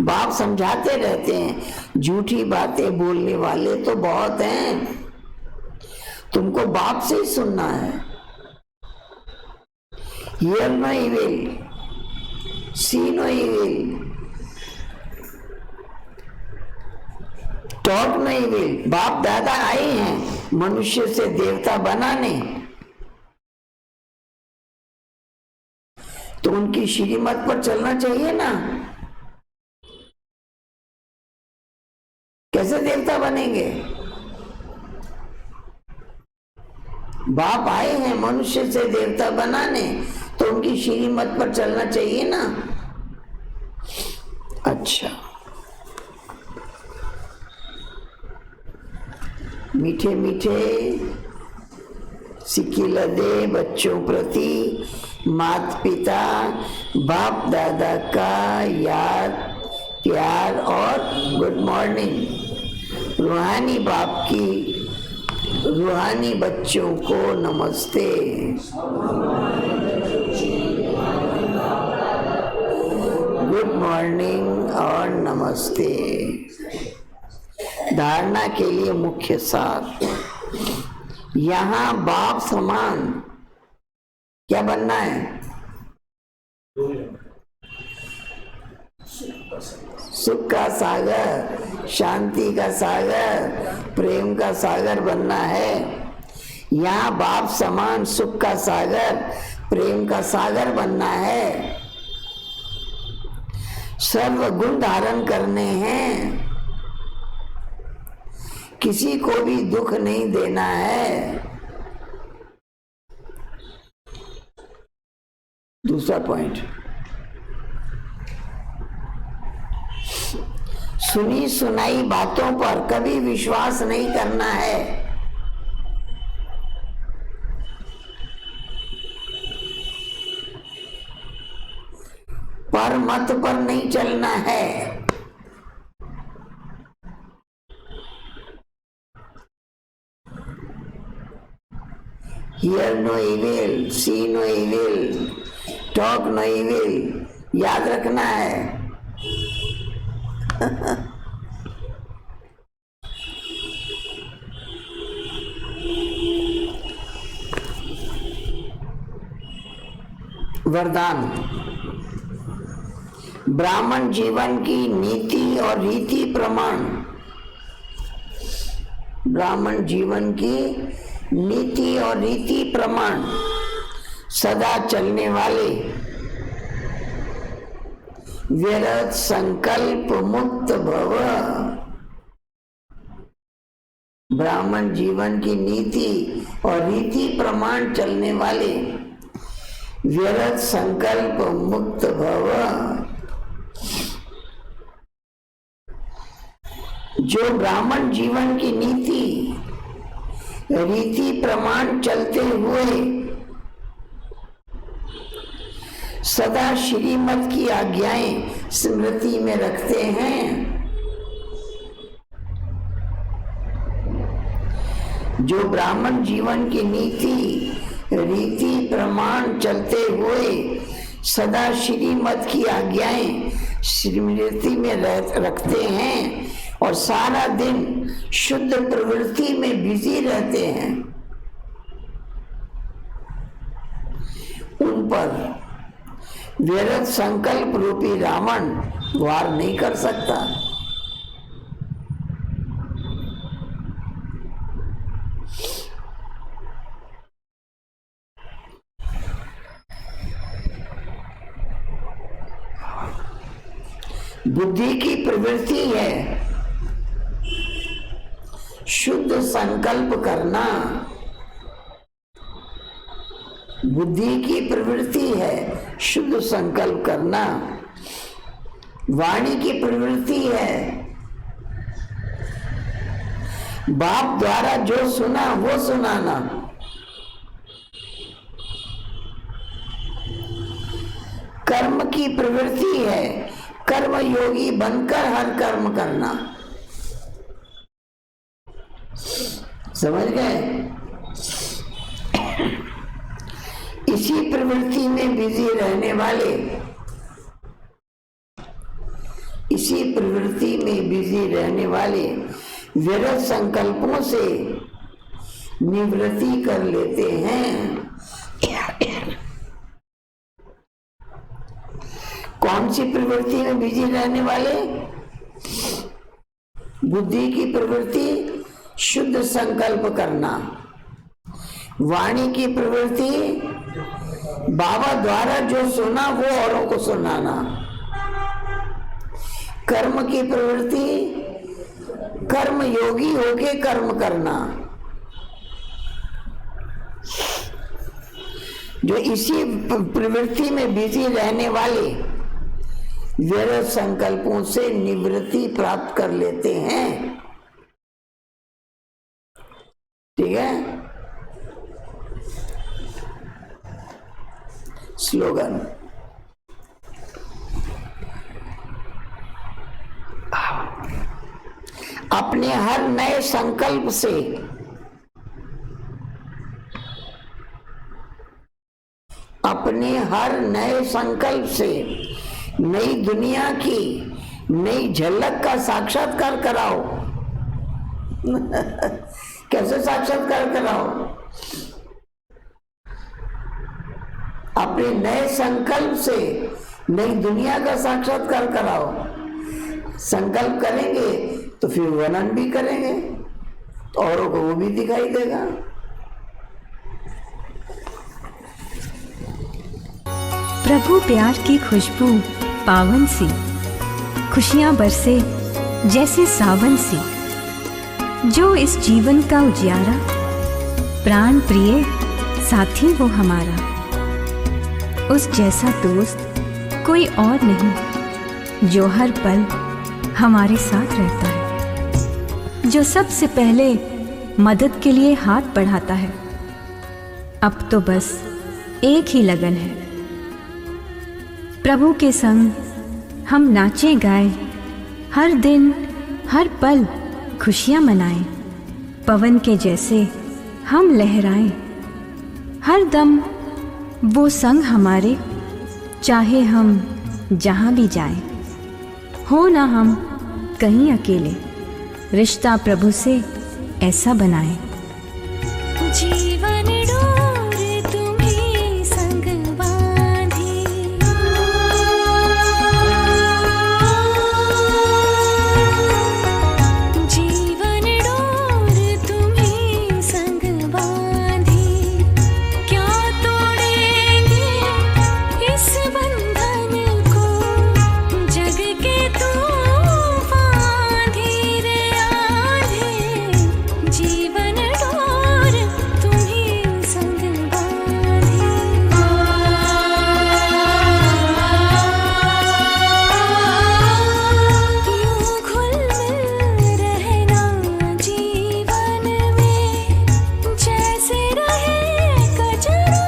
बाप समझाते रहते हैं, झूठी बातें बोलने वाले तो बहुत हैं, तुमको बाप से ही सुनना है। Hear no evil, see no evil, talk no evil. बाप दादा आए हैं मनुष्य से देवता बनाने, तो उनकी श्रीमत पर चलना चाहिए ना। कैसे देवता बनेंगे? बाप आए हैं मनुष्य से देवता बनाने, तो उनकी श्रीमत पर चलना चाहिए ना। अच्छा, मीठे मीठे सिक्किला दे बच्चों प्रति माता पिता बाप दादा का याद प्यार और गुड मॉर्निंग। रूहानी बाप की रूहानी बच्चों को नमस्ते। गुड मॉर्निंग और नमस्ते। धारणा के लिए मुख्य सार, यहाँ बाप समान क्या बनना है? सुख का सागर, शांति का सागर, प्रेम का सागर बनना है। यहाँ बाप समान सुख का सागर, प्रेम का सागर बनना है। सर्व गुण धारण करने हैं, किसी को भी दुख नहीं देना है। दूसरा पॉइंट, सुनी सुनाई बातों पर कभी विश्वास नहीं करना है। पर मत पर नहीं चलना है। Hear no evil, see no evil, talk no evil, याद रखना है। वरदान, ब्राह्मण जीवन की नीति और रीति प्रमाण, ब्राह्मण जीवन की नीति और रीति प्रमाण सदा चलने वाले, व्यर्थ संकल्प मुक्त भव। ब्राह्मण जीवन की नीति और रीति प्रमाण चलने वाले, व्यर्थ संकल्प मुक्त भव। जो ब्राह्मण जीवन की नीति रीति प्रमाण चलते हुए सदा श्रीमत की आज्ञाएं स्मृति में रखते हैं, जो ब्राह्मण जीवन की नीति रीति प्रमाण चलते हुए सदा श्रीमत की आज्ञाएं स्मृति में रखते हैं और सारा दिन शुद्ध प्रवृत्ति में बिजी रहते हैं, उन पर व्यर्थ संकल्प रूपी रावण वार नहीं कर सकता। बुद्धि की प्रवृत्ति है शुद्ध संकल्प करना, बुद्धि की प्रवृत्ति है शुद्ध संकल्प करना। वाणी की प्रवृत्ति है बाप द्वारा जो सुना वो सुनाना। कर्म की प्रवृत्ति है कर्म योगी बनकर हर कर्म करना। समझ गए? इसी प्रवृत्ति में बिजी रहने वाले, इसी प्रवृत्ति में बिजी रहने वाले व्यर्थ संकल्पों से निवृत्ति कर लेते हैं। कौन सी प्रवृत्ति में बिजी रहने वाले? बुद्धि की प्रवृत्ति शुद्ध संकल्प करना, वाणी की प्रवृत्ति बाबा द्वारा जो सुना वो औरों को सुनाना, कर्म की प्रवृत्ति कर्म योगी होके कर्म करना। जो इसी प्रवृत्ति में बिजी रहने वाले व्यर्थ संकल्पों से निवृत्ति प्राप्त कर लेते हैं। ठीक है। स्लोगन, अपने हर नए संकल्प से नई दुनिया की नई झलक का साक्षात्कार कराओ। कैसे साक्षात्कार कराओ? अपने नए संकल्प से नई दुनिया का साक्षात्कार कराओ। संकल्प करेंगे तो फिर वर्णन भी करेंगे तो औरों को वो भी दिखाई देगा। प्रभु प्यार की खुशबू पावन सी, खुशियां बरसे जैसे सावन सी, जो इस जीवन का उजियारा, प्राण प्रिय साथी वो हमारा। उस जैसा दोस्त कोई और नहीं, जो हर पल हमारे साथ रहता है, जो सबसे पहले मदद के लिए हाथ बढ़ाता है। अब तो बस एक ही लगन है, प्रभु के संग हम नाचे गाए, हर दिन हर पल खुशियां मनाएं, पवन के जैसे हम लहराएं, हर दम वो संग हमारे, चाहे हम जहां भी जाएं। हो ना हम कहीं अकेले, रिश्ता प्रभु से ऐसा बनाएं। जीवन डोर तुम्हीं संग बांधी, जीवन डोर तुम्हीं संग बांधी, क्या तोड़ेंगे इस बंधन को, जग के तूफान धीरे आंधे, जीवन डोर तुम्हीं संग बांधी। यूं घुल मिल रहना जीवन में, जैसे रहे कजरा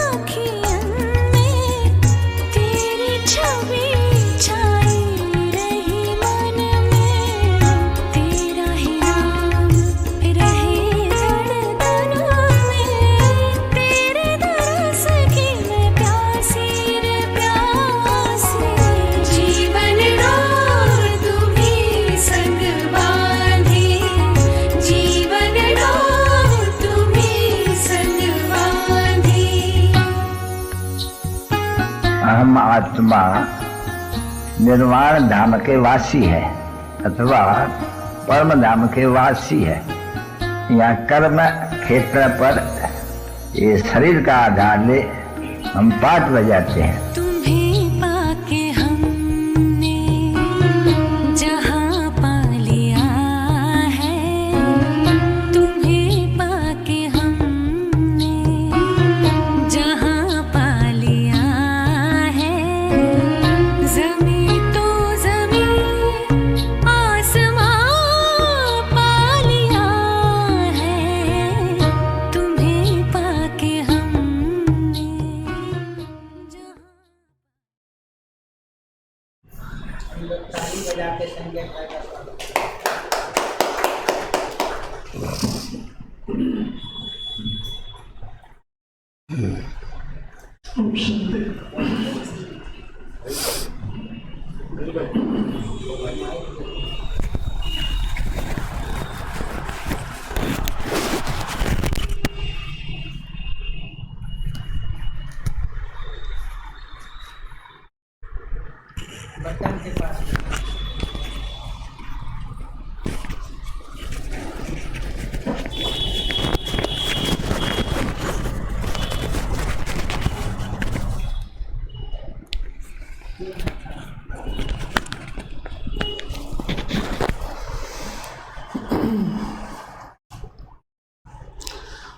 अखियन में, तेरी छवि छाई रही मन में, तेरा ही नाम रहे धड़कन में, तेरे दरस की मैं प्यासी रे प्यासी, जीवन डोर तुम्हीं संग बांधी, जीवन डोर तुम्हीं संग बांधी। अहम आत्मा निर्वाण धाम के वासी है अथवा परम धाम के वासी है। यहाँ कर्म क्षेत्र पर ये शरीर का आधार ले हम पाठ बजाते हैं। तुम्हें पाके हमने जहाँ पा लिया है, तुम्हें पाके हमने जहाँ पा लिया है, ज़मीं तो ज़मीं आसमां पा लिया है, तुम्हें पाके हमने जहाँ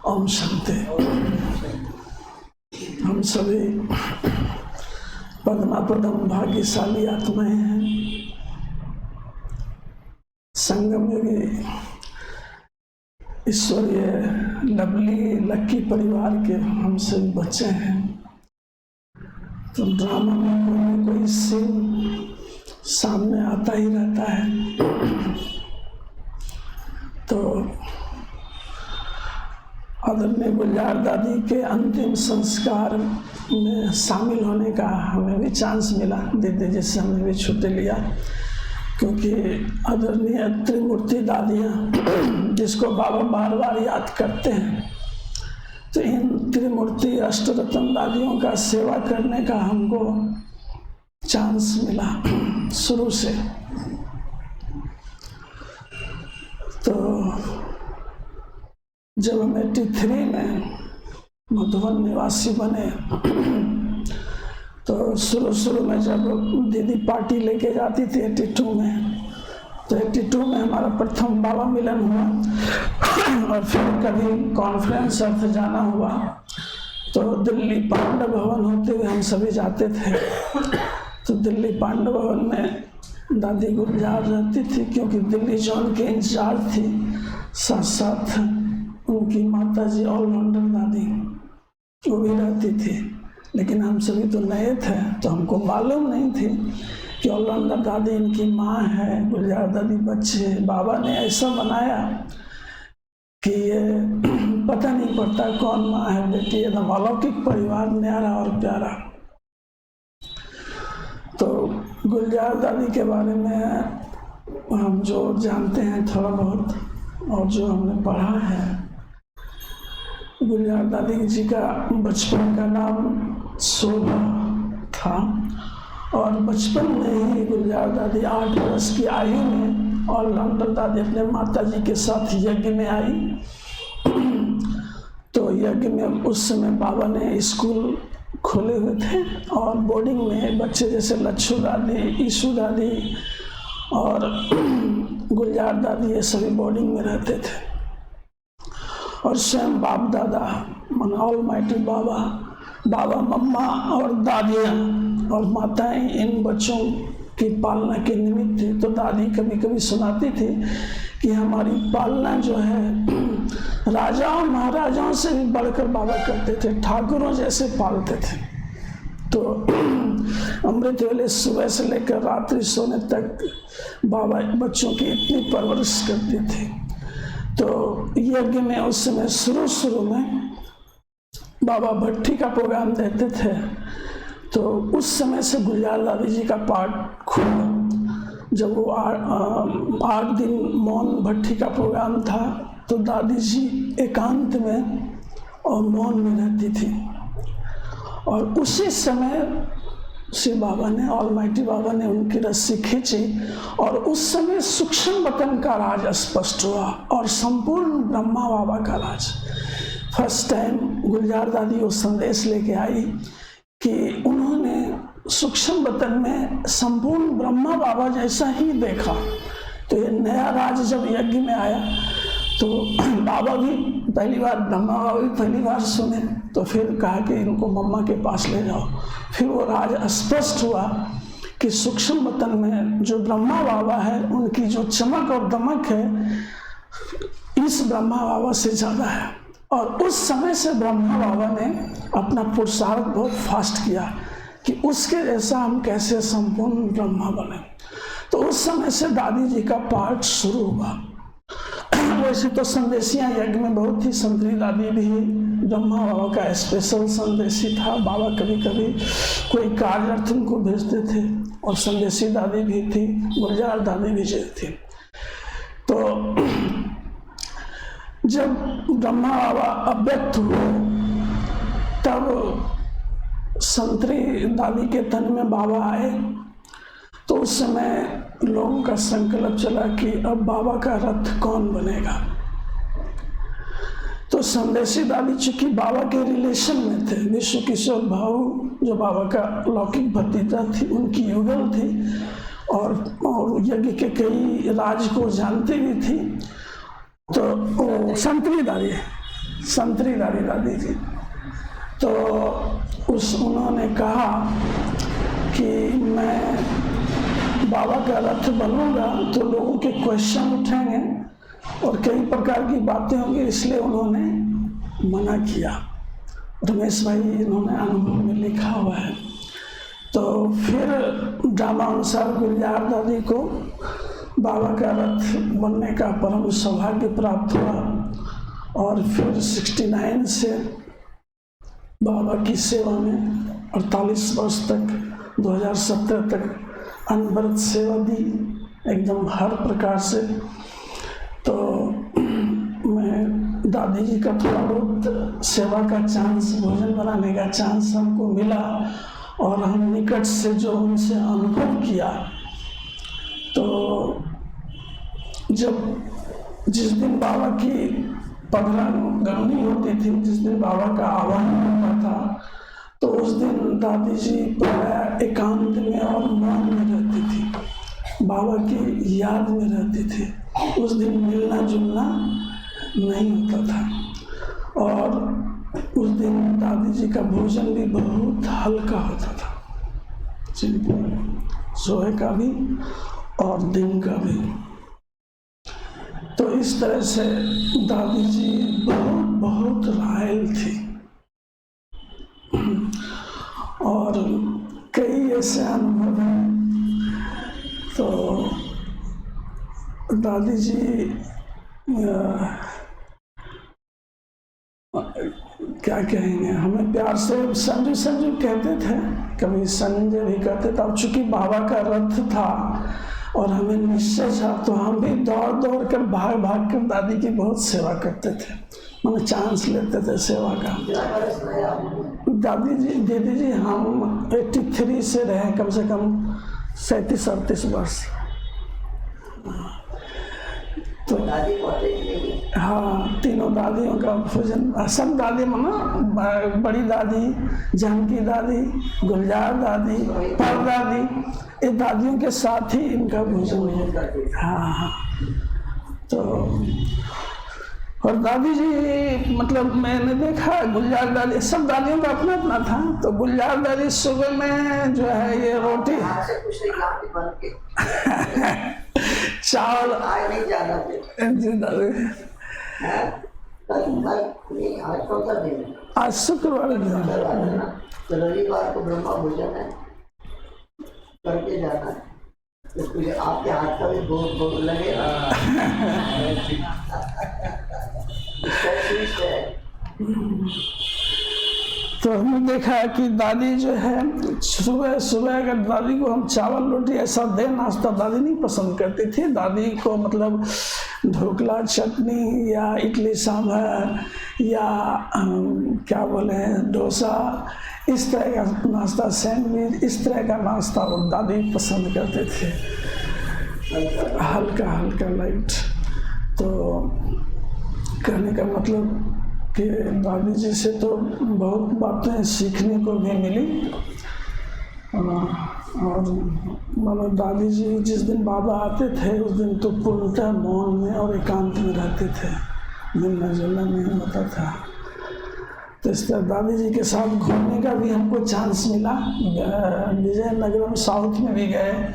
ओम शांति। हम सभी पद्मापदम भाग्यशाली आत्माएं हैं। संगम योगी ईश्वरीय लवली लक्की परिवार के हम सभी बच्चे हैं। तो ड्रामा में कोई न कोई सीन सामने आता ही रहता है। तो आदरणीय गुलजार दादी के अंतिम संस्कार में शामिल होने का हमें भी चांस मिला। दीदी जी से हमने भी छुट्टी लिया, क्योंकि आदरणीय त्रिमूर्ति दादियाँ जिसको बाबा बार बार याद करते हैं, तो इन त्रिमूर्ति अष्टरत्न दादियों का सेवा करने का हमको चांस मिला शुरू से। तो जब हम 83 में मधुबन निवासी बने, तो शुरू में जब दीदी पार्टी लेके जाती थी 82 में, तो 82 में हमारा प्रथम बाबा मिलन हुआ। और फिर कभी कॉन्फ्रेंस अर्थ जाना हुआ तो दिल्ली पांडव भवन होते हुए हम सभी जाते थे। तो दिल्ली पांडव भवन में दादी गुलजार रहती थी, क्योंकि दिल्ली जोन के इंचार्ज थी। साथ साथ उनकी माता जी ऑलराउंडर दादी वो भी रहती थी। लेकिन हम सभी तो नए थे, तो हमको मालूम नहीं थी कि ऑलराउंडर दादी इनकी माँ है, गुलजार दादी बच्चे। बाबा ने ऐसा बनाया कि ये पता नहीं पड़ता कौन माँ है बेटी। एकदम अलौकिक परिवार, न्यारा और प्यारा। तो गुलजार दादी के बारे में हम जो जानते हैं थोड़ा बहुत, और जो हमने पढ़ा है, गुलजार दादी जी का बचपन का नाम शोभा था। और बचपन में ही गुलजार दादी 8 वर्ष की आयु में ऑलराउंडर दादी अपने माता जी के साथ यज्ञ में आई। तो यज्ञ में उस समय बाबा ने स्कूल खोले हुए थे, और बोर्डिंग में बच्चे जैसे लच्छू दादी, ईशू दादी और गुलजार दादी ये सभी बोर्डिंग में रहते थे। और स्वयं बाप दादा मन ऑलमाइटी बाबा मम्मा और दादियाँ और माताएं इन बच्चों की पालना के निमित्त थी। तो दादी कभी कभी सुनाती थी कि हमारी पालना जो है राजाओं महाराजाओं से भी बढ़कर बाबा करते थे, ठाकुरों जैसे पालते थे। तो अमृत वेले सुबह से लेकर रात्रि सोने तक बाबा बच्चों की इतनी परवरिश करती थी। तो यज्ञ में उस समय शुरू में बाबा भट्टी का प्रोग्राम देते थे। तो उस समय से गुलजार दादी जी का पाठ खुला। जब वो 8 दिन मौन भट्टी का प्रोग्राम था, तो दादी जी एकांत में और मौन में रहती थी। और उसी समय श्री बाबा ने, ऑलमाइटी बाबा ने उनकी रस्सी खींची, और उस समय सूक्ष्म बतन का राज स्पष्ट हुआ और संपूर्ण ब्रह्मा बाबा का राज। फर्स्ट टाइम गुलजार दादी वो संदेश लेके आई कि उन्होंने सूक्ष्म बतन में संपूर्ण ब्रह्मा बाबा जैसा ही देखा। तो ये नया राज जब यज्ञ में आया, तो बाबा भी पहली बार, ब्रह्मा बाबा भी पहली बार सुने। तो फिर कहा कि इनको मम्मा के पास ले जाओ। फिर वो राज स्पष्ट हुआ कि सूक्ष्म बतन में जो ब्रह्मा बाबा है, उनकी जो चमक और दमक है इस ब्रह्मा बाबा से ज़्यादा है। और उस समय से ब्रह्मा बाबा ने अपना पुरुषार्थ बहुत फास्ट किया कि उसके जैसा हम कैसे संपूर्ण ब्रह्मा बने। तो उस समय से दादी जी का पाठ शुरू हुआ। वैसे तो संदेशियाँ यज्ञ में बहुत ही, संतरी दादी भी ब्रह्मा बाबा का स्पेशल संदेशी था। बाबा कभी कभी कोई कार्यार्थ उनको भेजते थे, और संदेशी दादी भी थी, गुलजार दादी भी थी। तो जब ब्रह्मा बाबा अव्यक्त हुए, तब संतरी दादी के तन में बाबा आए। तो उस समय लोगों का संकल्प चला कि अब बाबा का रथ कौन बनेगा। तो संदेशी दादी चूंकि बाबा के रिलेशन में थे, विश्व किशोर भाऊ जो बाबा का लौकिक भतीजा थी, उनकी युगल थी, और यज्ञ के कई राज को जानती भी थी। तो संतरी दादी संतरी दादी जी। तो उन्होंने कहा कि मैं बाबा का रथ बनूंगा तो लोगों के क्वेश्चन उठेंगे और कई प्रकार की बातें होंगी, इसलिए उन्होंने मना किया। रमेश भाई इन्होंने अनुभव में लिखा हुआ है। तो फिर ड्रामा अनुसार गुलजार दादी को बाबा का रथ बनने का परम सौभाग्य प्राप्त हुआ और फिर 69 से बाबा की सेवा में 48 वर्ष तक 2017 तक अनवरत सेवा दी, एकदम हर प्रकार से। तो मैं दादी जी का थोड़ा बहुत सेवा का चांस, भोजन बनाने का चांस हमको मिला और हम निकट से जो उनसे अनुभव किया। तो जिस दिन बाबा की पधरा गमनी होती थी, जिस दिन बाबा का आह्वान होता था, तो उस दिन दादी जी प्राय एकांत में और मौन में रहती थी, बाबा की याद में रहती थी। उस दिन मिलना जुलना नहीं होता था और उस दिन दादी जी का भोजन भी बहुत हल्का होता था, सुबह का भी और दिन का भी। तो इस तरह से दादी जी बहुत रायल थी और कई ऐसे अनुभव हैं। तो दादी जी क्या कहेंगे, हमें प्यार से संजू कहते थे, कभी संजय भी कहते थे। अब चूंकि बाबा का रथ था और हमें निश्चय था, तो हम भी दौड़ कर भाग कर दादी की बहुत सेवा करते थे, मैंने चांस लेते थे सेवा का। दीदी जी हम 83 से रहे, कम से कम 37-38 वर्ष। तो हाँ, तीनों दादियों का भोजन, सब दादी मना, बड़ी दादी, जानकी दादी, गुलजार दादी, पर दादी, ये दादियों के साथ ही इनका भोजन है। हाँ। तो और दादी जी मतलब मैंने देखा, गुलजार दादी, सब दादियों का अपना अपना था। तो गुलजार दादी सुबह में जो है ये रोटी चावल नहीं जाना जी दादी, आज शुक्रवार तो रविवार को ब्रह्मा भोजन है, करके जाना है। तो आपके हाथ का भी भोग लगेगा। तो हमने देखा कि दादी जो है सुबह अगर दादी को हम चावल रोटी ऐसा दे, नाश्ता दादी नहीं पसंद करती थी। दादी को मतलब ढोकला चटनी या इडली सांभर या क्या बोले डोसा, इस तरह का नाश्ता, सैंडविच, इस तरह का नाश्ता वो दादी पसंद करते थे, हल्का लाइट। तो कहने का मतलब कि दादी जी से तो बहुत बातें सीखने को भी मिली। और मतलब दादी जी जिस दिन बाबा आते थे उस दिन तो पूर्णतः मौन में और एकांत में रहते थे, मिलना जुलना नहीं होता था। तो इस तरह दादी जी के साथ घूमने का भी हमको चांस मिला। विजयनगरम साउथ में भी गए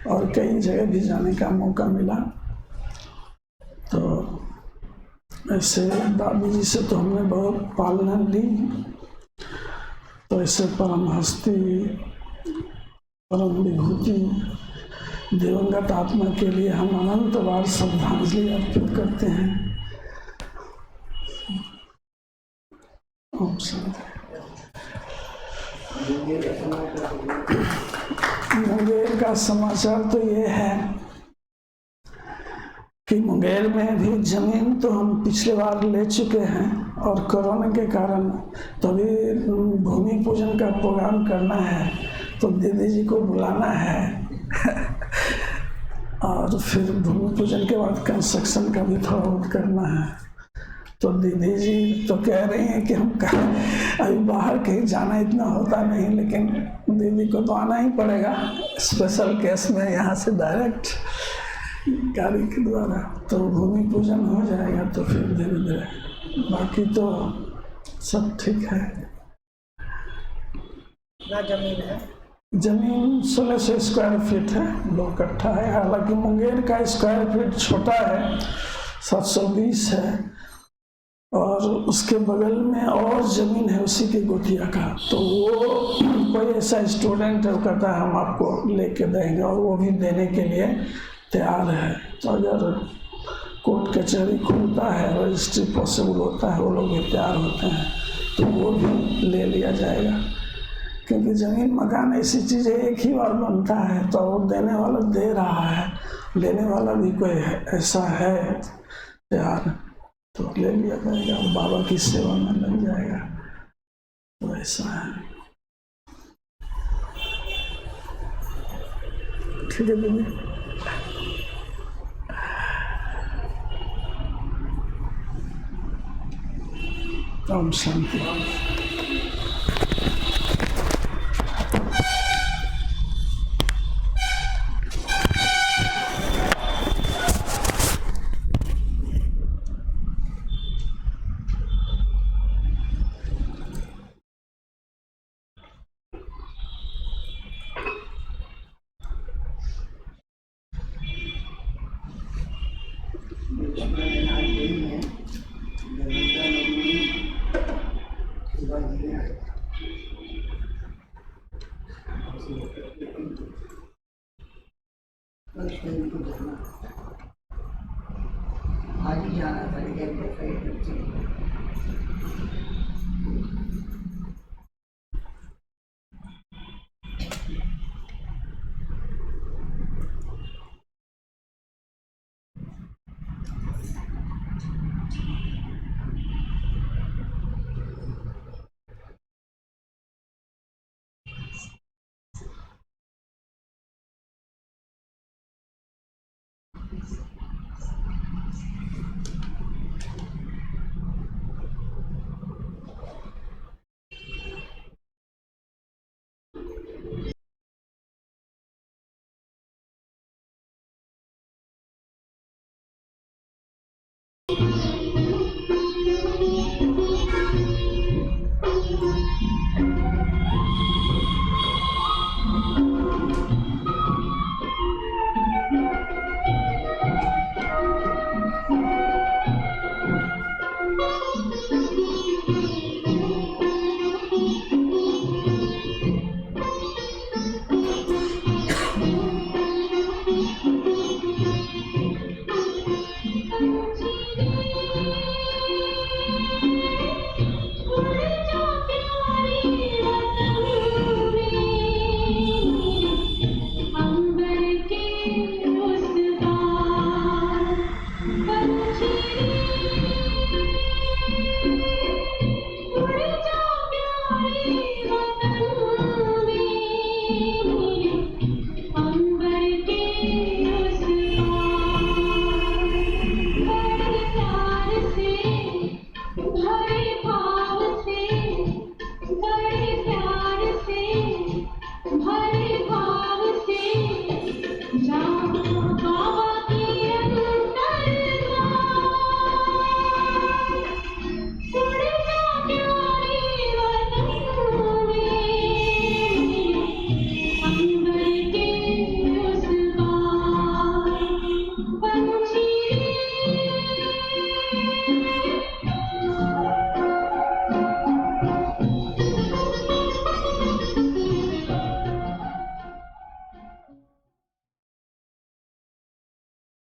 और कई जगह भी जाने का मौका मिला। तो ऐसे दादी जी से तो हमने बहुत पालना ली। तो ऐसे परम हस्ती, परम विभूति, दिवंगत आत्मा के लिए हम अनंत बार श्रद्धांजलि अर्पित करते हैं। ओम शांति। मुंगेर का समाचार तो ये है कि मुंगेर में भी जमीन तो हम पिछले बार ले चुके हैं और कोरोना के कारण तभी भूमि पूजन का प्रोग्राम करना है, तो दीदी जी को बुलाना है और फिर भूमि पूजन के बाद कंस्ट्रक्शन का भी थोड़ा बहुत करना है। तो दीदी जी तो कह रही हैं कि हम अभी बाहर कहीं जाना इतना होता नहीं, लेकिन दीदी को तो आना ही पड़ेगा स्पेशल केस में, यहाँ से डायरेक्ट गाड़ी के द्वारा। तो भूमि पूजन हो जाएगा तो फिर धीरे धीरे बाकी तो सब ठीक है। जमीन है, जमीन 1600 स्क्वायर फीट है, 2 कट्ठा है। हालांकि मुंगेर का स्क्वायर फीट छोटा है, 720 है, और उसके बगल में और जमीन है उसी के गोतिया का। तो वो कोई ऐसा स्टूडेंट है, वो कहता है हम आपको लेके देंगे, और वो भी देने के लिए तैयार है। तो अगर कोर्ट कचहरी खुलता है, रजिस्ट्री पॉसिबल होता है, वो लोग भी तैयार होते हैं, तो वो भी ले लिया जाएगा। क्योंकि ज़मीन मकान ऐसी चीज़ है, एक ही बार बनता है, तो वो देने वाला दे रहा है, लेने वाला भी कोई ऐसा है तैयार, तो ले लिया जाएगा और बाबा की सेवा में लग जाएगा। तो ऐसा है। ठीक है दीदी। ओम शांति। आज ही जाना पड़ेगा।